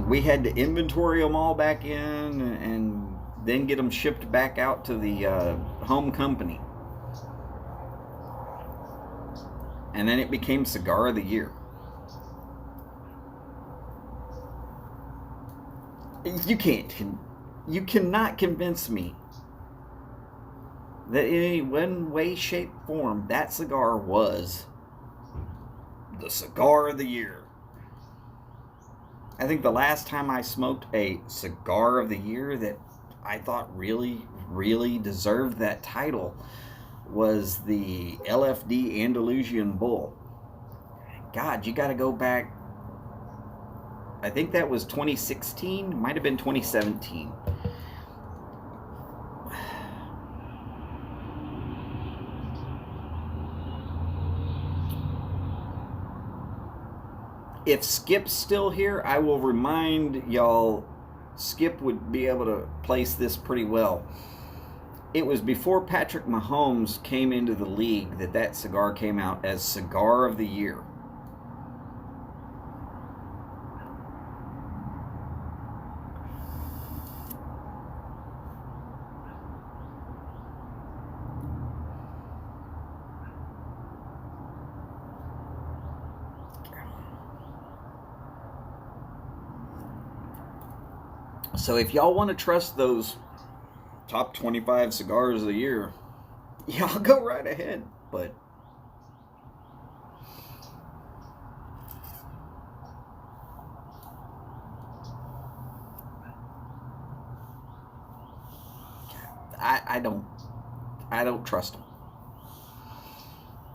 We had to inventory them all back in and then get them shipped back out to the home company. And then it became Cigar of the Year. You cannot convince me that in any one way, shape, form, that cigar was the Cigar of the Year. I think the last time I smoked a Cigar of the Year that I thought really, really deserved that title was the LFD Andalusian Bull. God, you got to go back. I think that was 2016. Might have been 2017. If Skip's still here, I will remind y'all, Skip would be able to place this pretty well. It was before Patrick Mahomes came into the league that cigar came out as Cigar of the Year. So if y'all want to trust those top 25 cigars of the year, y'all go right ahead. But I don't trust them.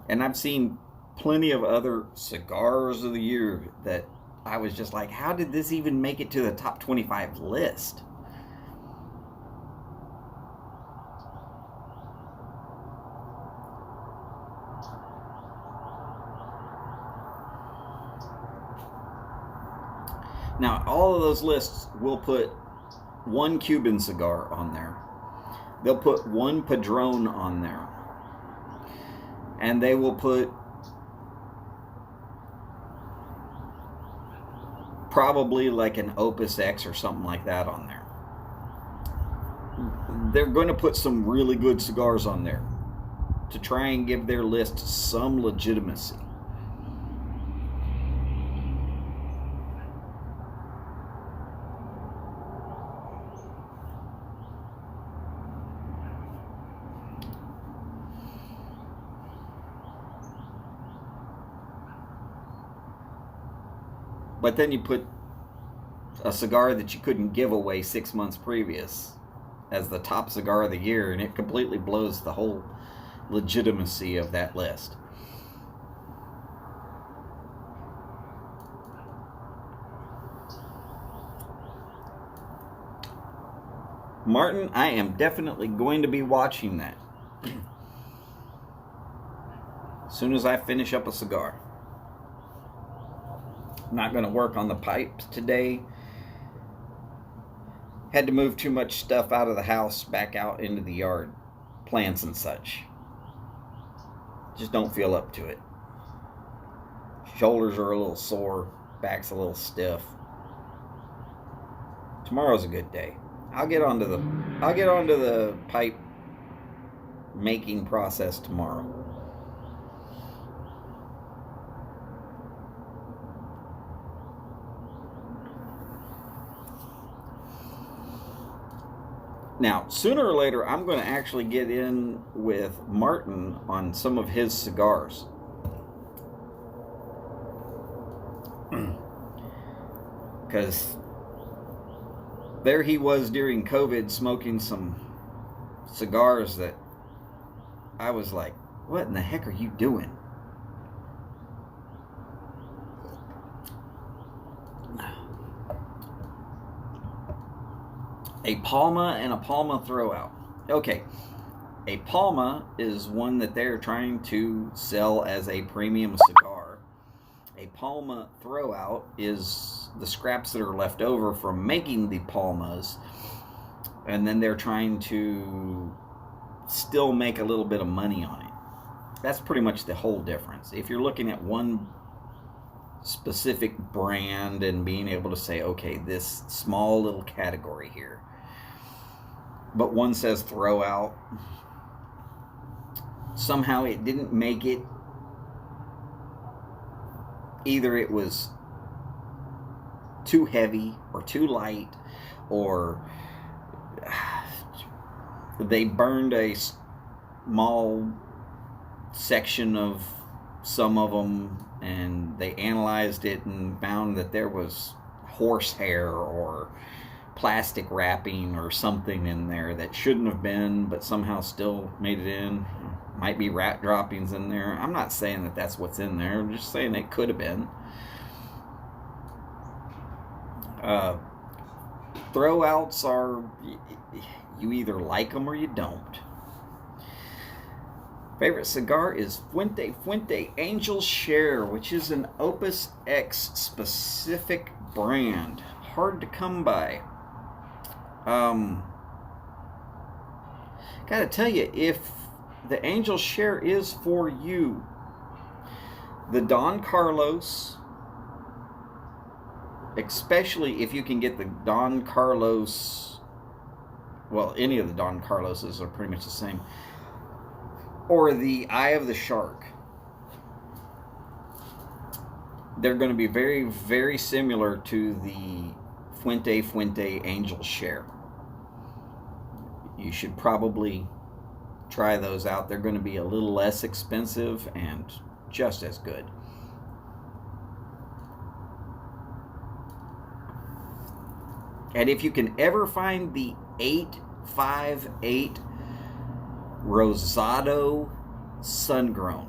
And I've seen plenty of other cigars of the year that I was just like, how did this even make it to the top 25 list? Now, all of those lists will put one Cuban cigar on there. They'll put one Padron on there. And they will put probably like an Opus X or something like that on there. They're going to put some really good cigars on there to try and give their list some legitimacy. But then you put a cigar that you couldn't give away 6 months previous as the top cigar of the year, and it completely blows the whole legitimacy of that list. Martin, I am definitely going to be watching that as soon as I finish up a cigar. I'm not going to work on the pipes today. Had to move too much stuff out of the house back out into the yard, plants and such. Just don't feel up to it. Shoulders are a little sore, back's a little stiff. Tomorrow's a good day. I'll get onto the pipe making process tomorrow. Now, sooner or later, I'm going to actually get in with Martin on some of his cigars. Because there he was during COVID smoking some cigars that I was like, what in the heck are you doing? A Palma and a Palma throwout. Okay, a Palma is one that they're trying to sell as a premium cigar. A Palma throwout is the scraps that are left over from making the Palmas, and then they're trying to still make a little bit of money on it. That's pretty much the whole difference. If you're looking at one specific brand and being able to say, okay, this small little category here, but one says throwout, somehow it didn't make it. Either it was too heavy or too light, or they burned a small section of some of them, and they analyzed it and found that there was horsehair or plastic wrapping or something in there that shouldn't have been, but somehow still made it in. Might be rat droppings in there. I'm not saying that that's what's in there. I'm just saying it could have been. Throwouts are, you either like them or you don't. Favorite cigar is Fuente Angel Share, which is an Opus X specific brand. Hard to come by. Gotta tell you, if the Angel Share is for you, the Don Carlos, especially if you can get the Don Carlos, well, any of the Don Carloses are pretty much the same, or the Eye of the Shark, they're going to be very, very similar to the Fuente Angel Share. You should probably try those out. They're going to be a little less expensive and just as good. And if you can ever find the 858 Rosado Sungrown,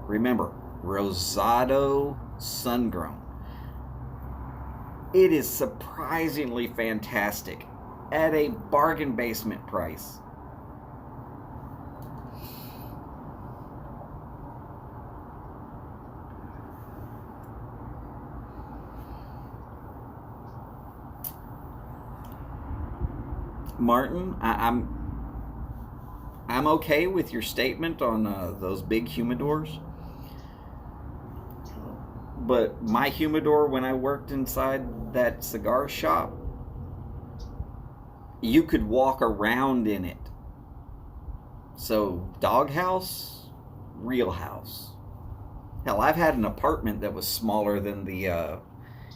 remember, Rosado Sungrown, it is surprisingly fantastic at a bargain basement price. Martin, I'm okay with your statement on those big humidors, but my humidor when I worked inside that cigar shop, you could walk around in it. So doghouse, real house. Hell, I've had an apartment that was smaller than the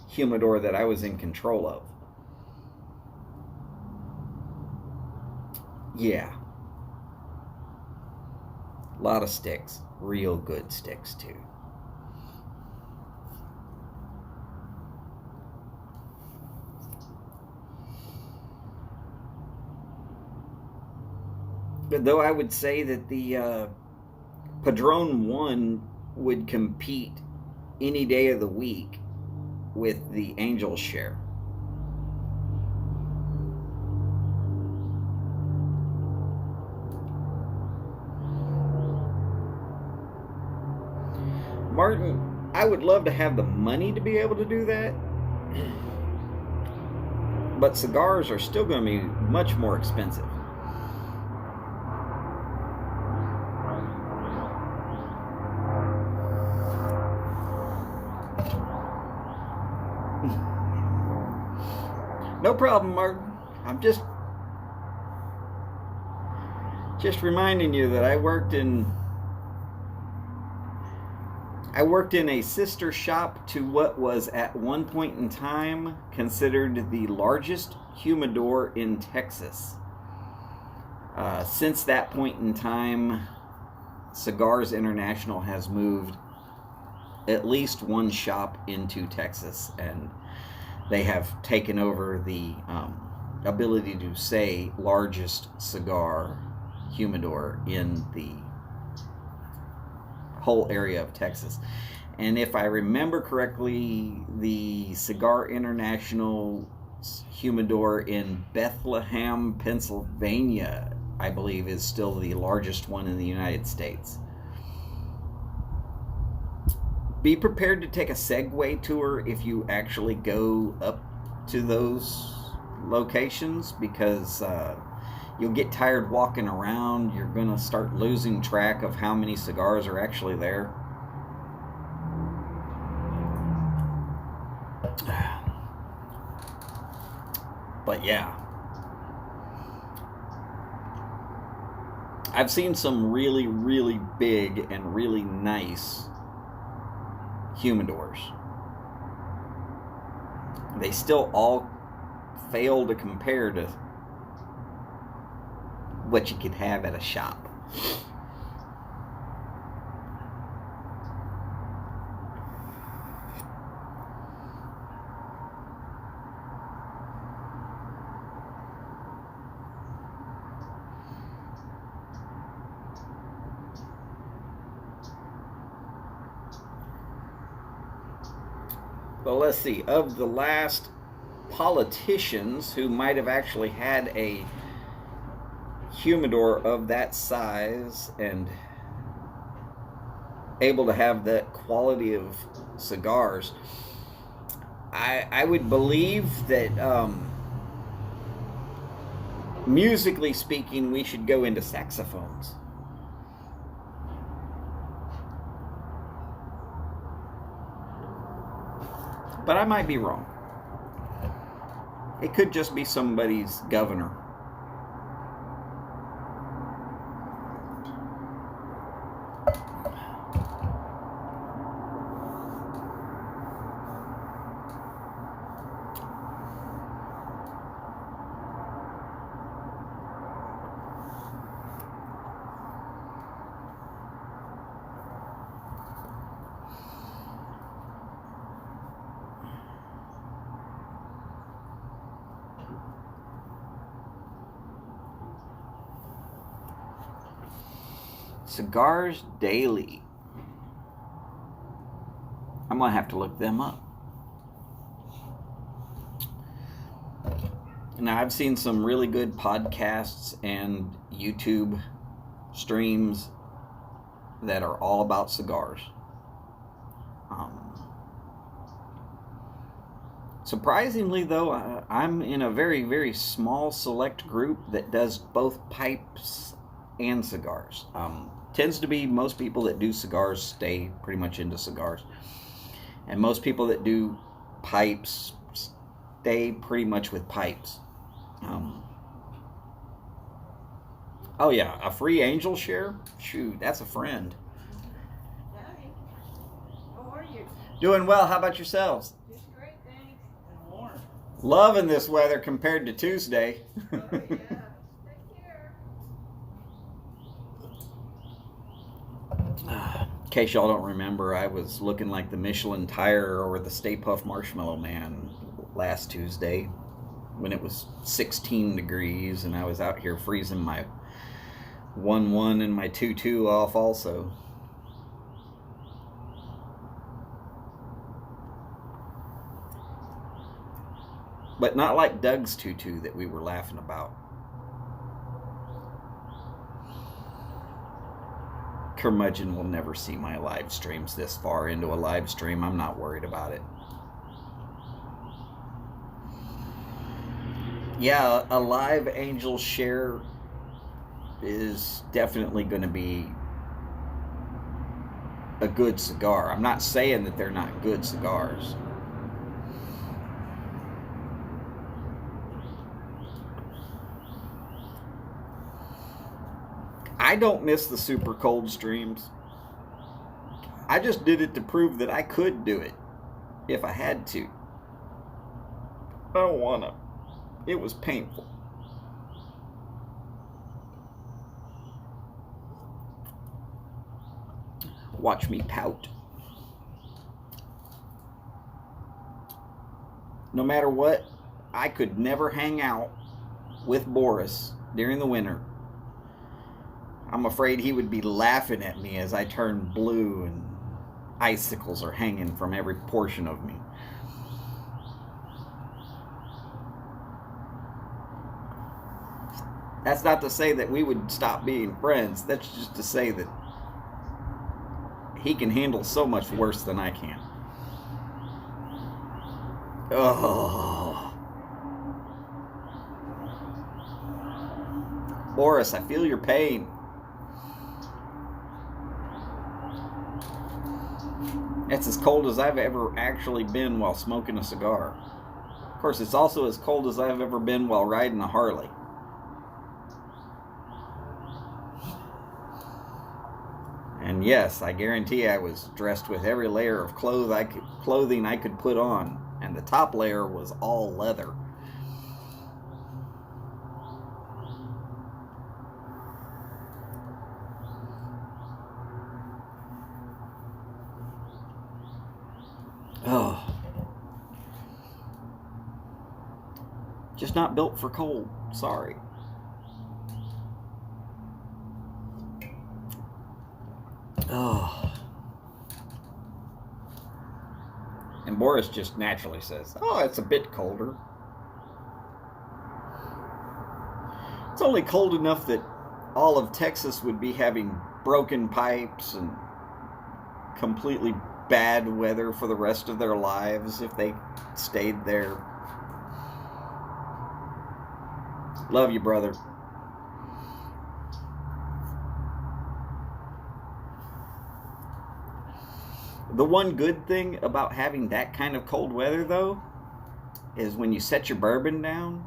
humidor that I was in control of. Yeah. A lot of sticks. Real good sticks, too. But though I would say that the Padron 1 would compete any day of the week with the Angel Share. Martin, I would love to have the money to be able to do that, but cigars are still going to be much more expensive. No problem, Martin. I'm just reminding you that I worked in a sister shop to what was at one point in time considered the largest humidor in Texas. Since that point in time, Cigars International has moved at least one shop into Texas, and they have taken over the ability to say largest cigar humidor in the whole area of Texas. And if I remember correctly, the Cigar International humidor in Bethlehem, Pennsylvania, I believe, is still the largest one in the United States. Be prepared to take a Segway tour if you actually go up to those locations, because you'll get tired walking around. You're going to start losing track of how many cigars are actually there. But yeah, I've seen some really, really big and really nice humidors. They still all fail to compare to what you could have at a shop. Well, let's see. Of the last politicians who might have actually had a humidor of that size and able to have that quality of cigars, I would believe that musically speaking, we should go into saxophones. But I might be wrong. It could just be somebody's governor. Cigars Daily. I'm going to have to look them up. Now, I've seen some really good podcasts and YouTube streams that are all about cigars. Surprisingly, though, I'm in a very, very small select group that does both pipes and cigars. Tends to be most people that do cigars stay pretty much into cigars. And most people that do pipes stay pretty much with pipes. Oh yeah, a free angel share? Shoot, that's a friend. Hi. How are you? Doing well, how about yourselves? Just great, thanks. And warm. Loving this weather compared to Tuesday. Oh yeah. Take care. In case y'all don't remember, I was looking like the Michelin tire or the Stay Puft Marshmallow Man last Tuesday when it was 16 degrees and I was out here freezing my 1-1 and my 2-2 off also. But not like Doug's 2-2 that we were laughing about. Curmudgeon will never see my live streams this far into a live stream. I'm not worried about it. Yeah, a live angel share is definitely going to be a good cigar. I'm not saying that they're not good cigars. I don't miss the super cold streams. I just did it to prove that I could do it if I had to. I don't wanna. It was painful. Watch me pout. no matter what, I could never hang out with Boris during the winter. I'm afraid he would be laughing at me as I turn blue and icicles are hanging from every portion of me. That's not to say that we would stop being friends. That's just to say that he can handle so much worse than I can. Oh. Boris, I feel your pain. It's as cold as I've ever actually been while smoking a cigar. Of course, it's also as cold as I've ever been while riding a Harley. And yes, I guarantee I was dressed with every layer of clothing I could put on, and the top layer was all leather. Oh. Just not built for cold. Sorry. Oh. And Boris just naturally says, "Oh, it's a bit colder." It's only cold enough that all of Texas would be having broken pipes and completely bad weather for the rest of their lives if they stayed there. Love you, brother. The one good thing about having that kind of cold weather, though, is when you set your bourbon down,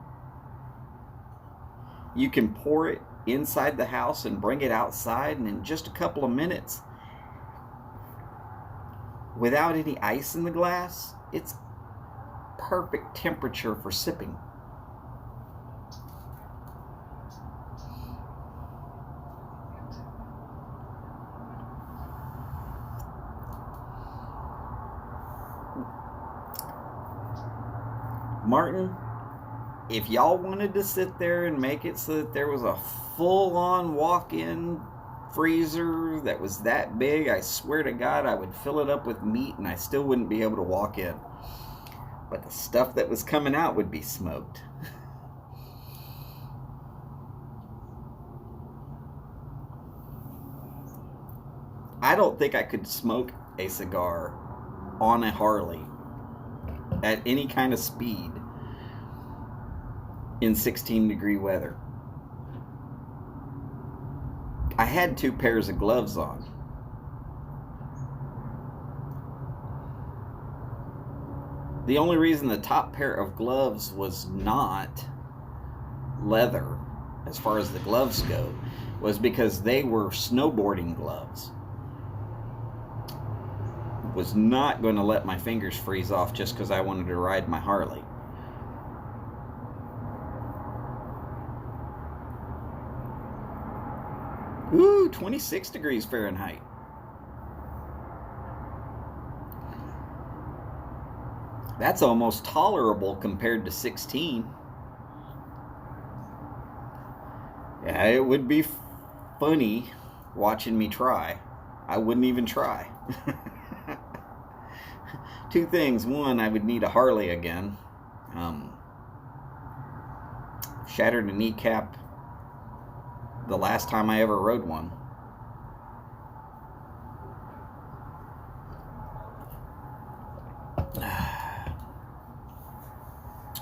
you can pour it inside the house and bring it outside, and in just a couple of minutes, without any ice in the glass, it's perfect temperature for sipping. Martin, if y'all wanted to sit there and make it so that there was a full-on walk-in freezer that was that big, I swear to God, I would fill it up with meat and I still wouldn't be able to walk in. But the stuff that was coming out would be smoked. I don't think I could smoke a cigar on a Harley at any kind of speed in 16-degree weather. I had 2 pairs of gloves on. The only reason the top pair of gloves was not leather, as far as the gloves go, was because they were snowboarding gloves. Was not going to let my fingers freeze off just because I wanted to ride my Harley. Ooh, 26 degrees Fahrenheit. That's almost tolerable compared to 16. Yeah, it would be funny watching me try. I wouldn't even try. 2 things. One, I would need a Harley again. Shattered a kneecap the last time I ever rode one.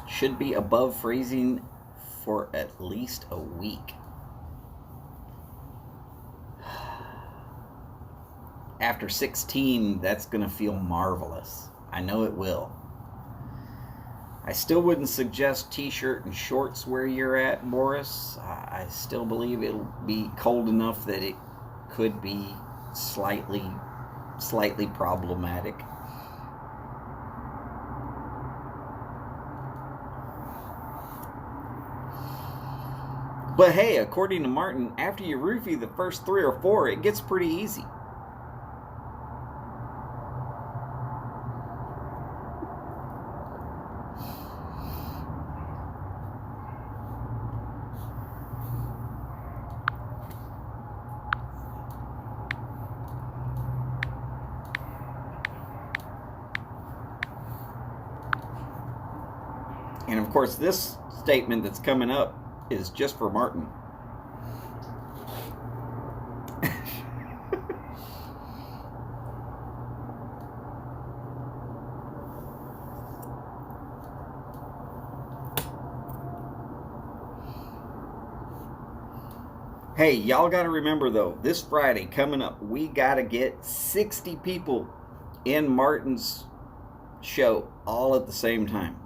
Should be above freezing for at least a week. After 16, that's going to feel marvelous. I know it will. I still wouldn't suggest t-shirt and shorts where you're at, Boris. I still believe it'll be cold enough that it could be slightly problematic. But hey, according to Martin, after you roofie the first 3 or 4, it gets pretty easy. And of course, this statement that's coming up is just for Martin. Hey, y'all got to remember though, this Friday coming up, we got to get 60 people in Martin's show all at the same time.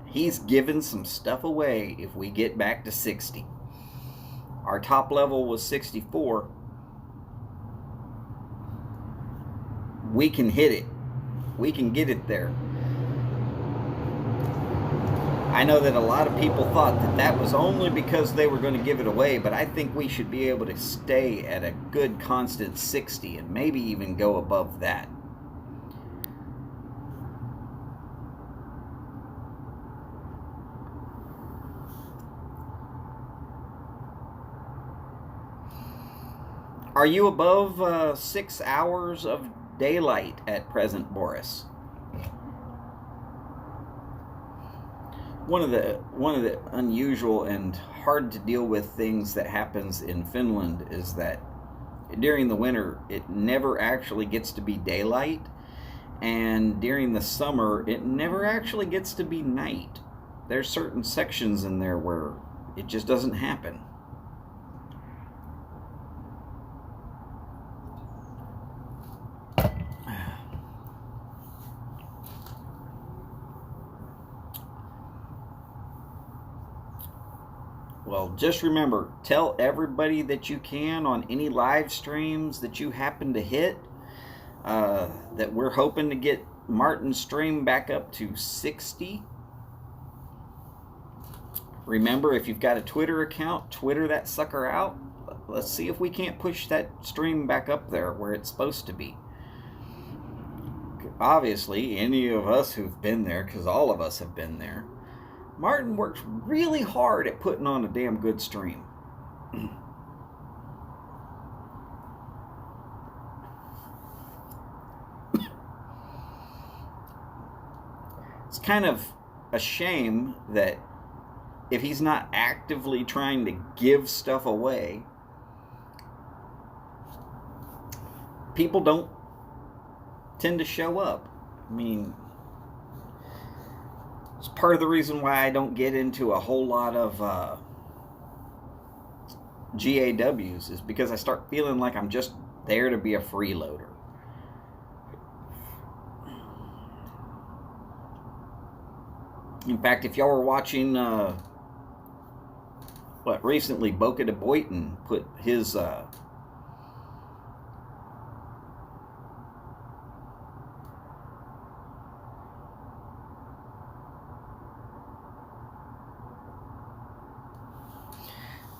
He's giving some stuff away if we get back to 60. Our top level was 64. We can hit it. We can get it there. I know that a lot of people thought that that was only because they were going to give it away, but I think we should be able to stay at a good constant 60 and maybe even go above that. Are you above 6 hours of daylight at present, Boris? One of the unusual and hard to deal with things that happens in Finland is that during the winter it never actually gets to be daylight, and during the summer it never actually gets to be night. There's certain sections in there where it just doesn't happen. Well, just remember, tell everybody that you can on any live streams that you happen to hit that we're hoping to get Martin's stream back up to 60. Remember, if you've got a Twitter account, Twitter that sucker out. Let's see if we can't push that stream back up there where it's supposed to be. Obviously, any of us who've been there, because all of us have been there, Martin works really hard at putting on a damn good stream. It's kind of a shame that if he's not actively trying to give stuff away, people don't tend to show up. I mean, it's part of the reason why I don't get into a whole lot of GAWs, is because I start feeling like I'm just there to be a freeloader. In fact, if y'all were watching recently Boca de Boyton put his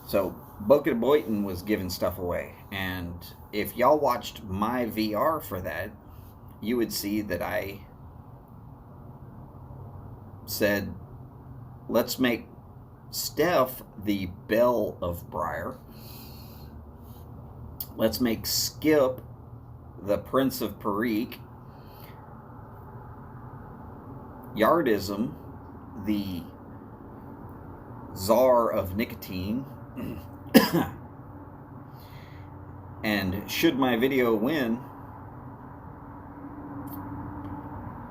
So Boca de Boyton was giving stuff away, and if y'all watched my VR for that, you would see that I said, let's make Steph the Belle of Briar. Let's make Skip the Prince of Perique. Yardism the Czar of Nicotine. And should my video win,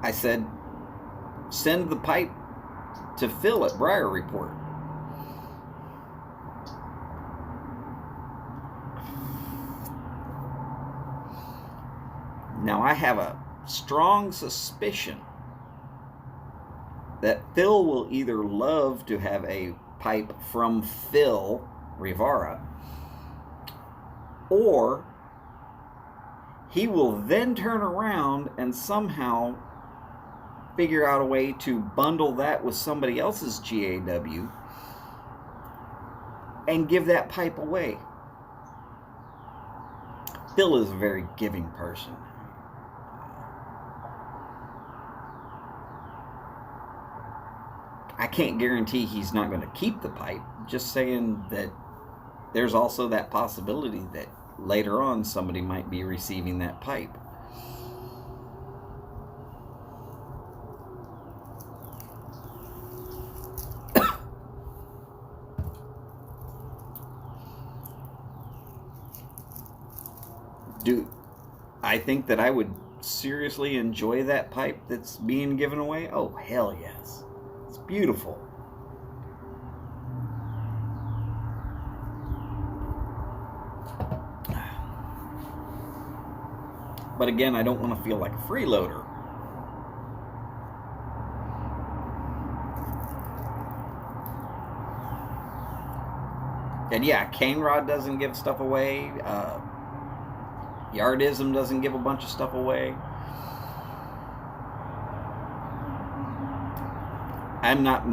I said, send the pipe to Phil at Briar Report. Now I have a strong suspicion that Phil will either love to have a pipe from Phil Rivara, or he will then turn around and somehow figure out a way to bundle that with somebody else's GAW and give that pipe away. Phil is a very giving person. I can't guarantee he's not going to keep the pipe, just saying that there's also that possibility that later on somebody might be receiving that pipe. I think that I would seriously enjoy that pipe that's being given away. Oh, hell yes. It's beautiful. But again, I don't want to feel like a freeloader. And yeah, Cane Rod doesn't give stuff away. Yardism doesn't give a bunch of stuff away. I'm not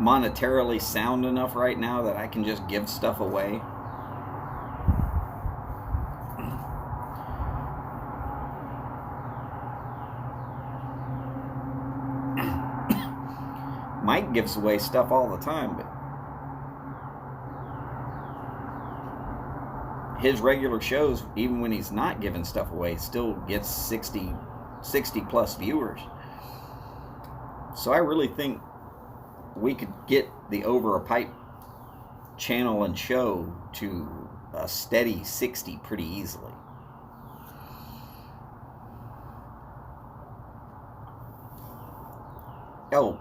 monetarily sound enough right now that I can just give stuff away. Mike gives away stuff all the time, but his regular shows, even when he's not giving stuff away, still gets 60 plus viewers. So I really think we could get the Over a Pipe channel and show to a steady 60 pretty easily. Oh,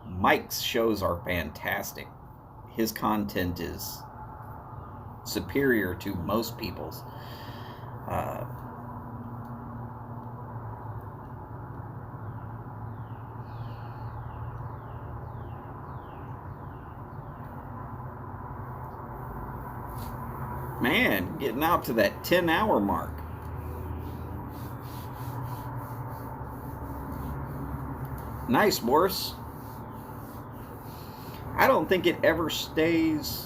Mike's shows are fantastic. His content is superior to most people's. Man, getting out to that 10-hour mark. Nice, Boris. I don't think it ever stays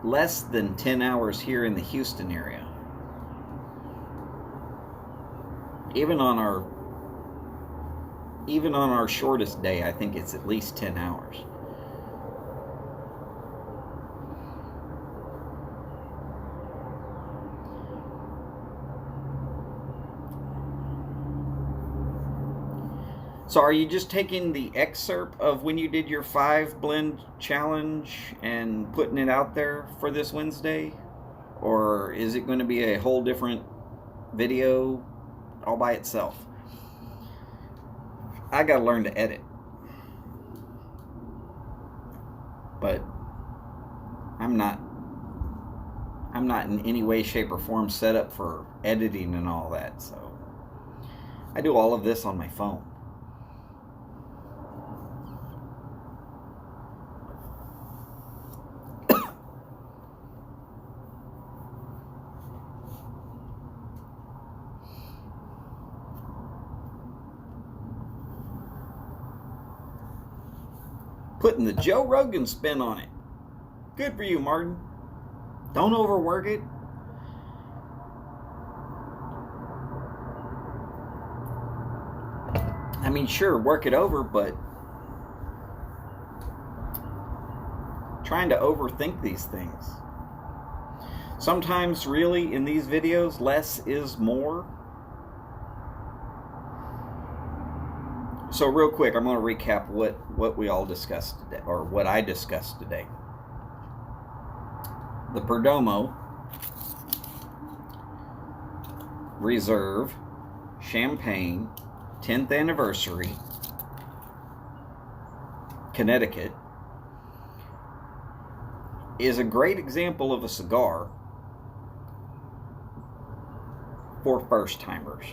less than 10 hours here in the Houston area. Even on our shortest day, I think it's at least 10 hours. So are you just taking the excerpt of when you did your 5 blend challenge and putting it out there for this Wednesday? Or is it going to be a whole different video all by itself? I got to learn to edit. But I'm not in any way, shape, or form set up for editing and all that. So I do all of this on my phone. Putting the Joe Rogan spin on it. Good for you, Martin. Don't overwork it. I mean, sure, work it over, but trying to overthink these things. Sometimes, really, in these videos, less is more. So real quick, I'm going to recap what we all discussed today, or what I discussed today. The Perdomo Rsv Champagne 10th Anniversary, Connecticut, is a great example of a cigar for first-timers.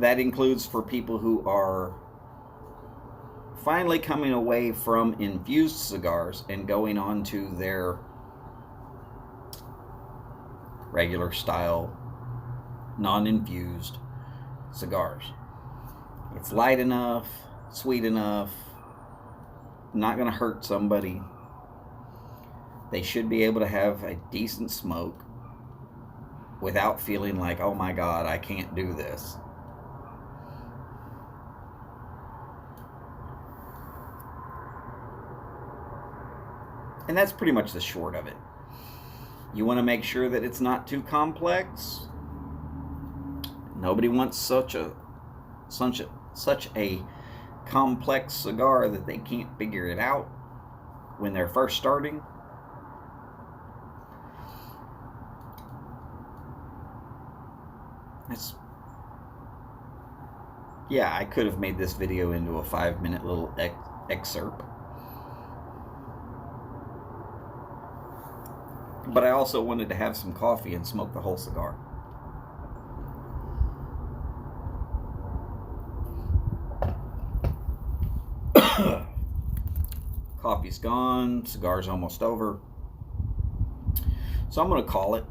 That includes for people who are finally coming away from infused cigars and going on to their regular style, non-infused cigars. It's light enough, sweet enough, not going to hurt somebody. They should be able to have a decent smoke without feeling like, oh my God, I can't do this. And that's pretty much the short of it. You want to make sure that it's not too complex. Nobody wants such a complex cigar that they can't figure it out when they're first starting. That's, yeah, I could have made this video into a 5-minute little excerpt. But I also wanted to have some coffee and smoke the whole cigar. Coffee's gone, cigar's almost over. So I'm going to call it.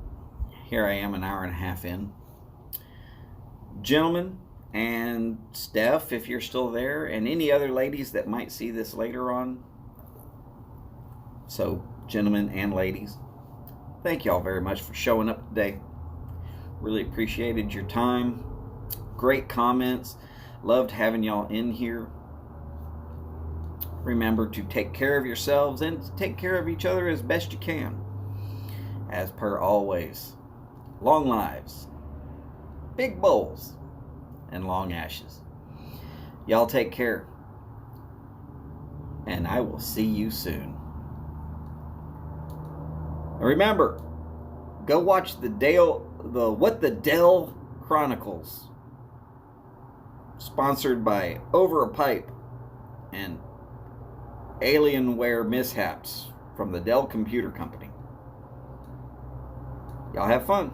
Here I am, an hour and a half in. Gentlemen, and Steph, if you're still there, and any other ladies that might see this later on. So, gentlemen and ladies, thank y'all very much for showing up today. Really appreciated your time. Great comments. Loved having y'all in here. Remember to take care of yourselves and take care of each other as best you can. As per always, long lives, big bowls, and long ashes. Y'all take care. And I will see you soon. And remember, go watch the What the Dell Chronicles, sponsored by Over a Pipe and Alienware Mishaps from the Dell Computer Company. Y'all have fun.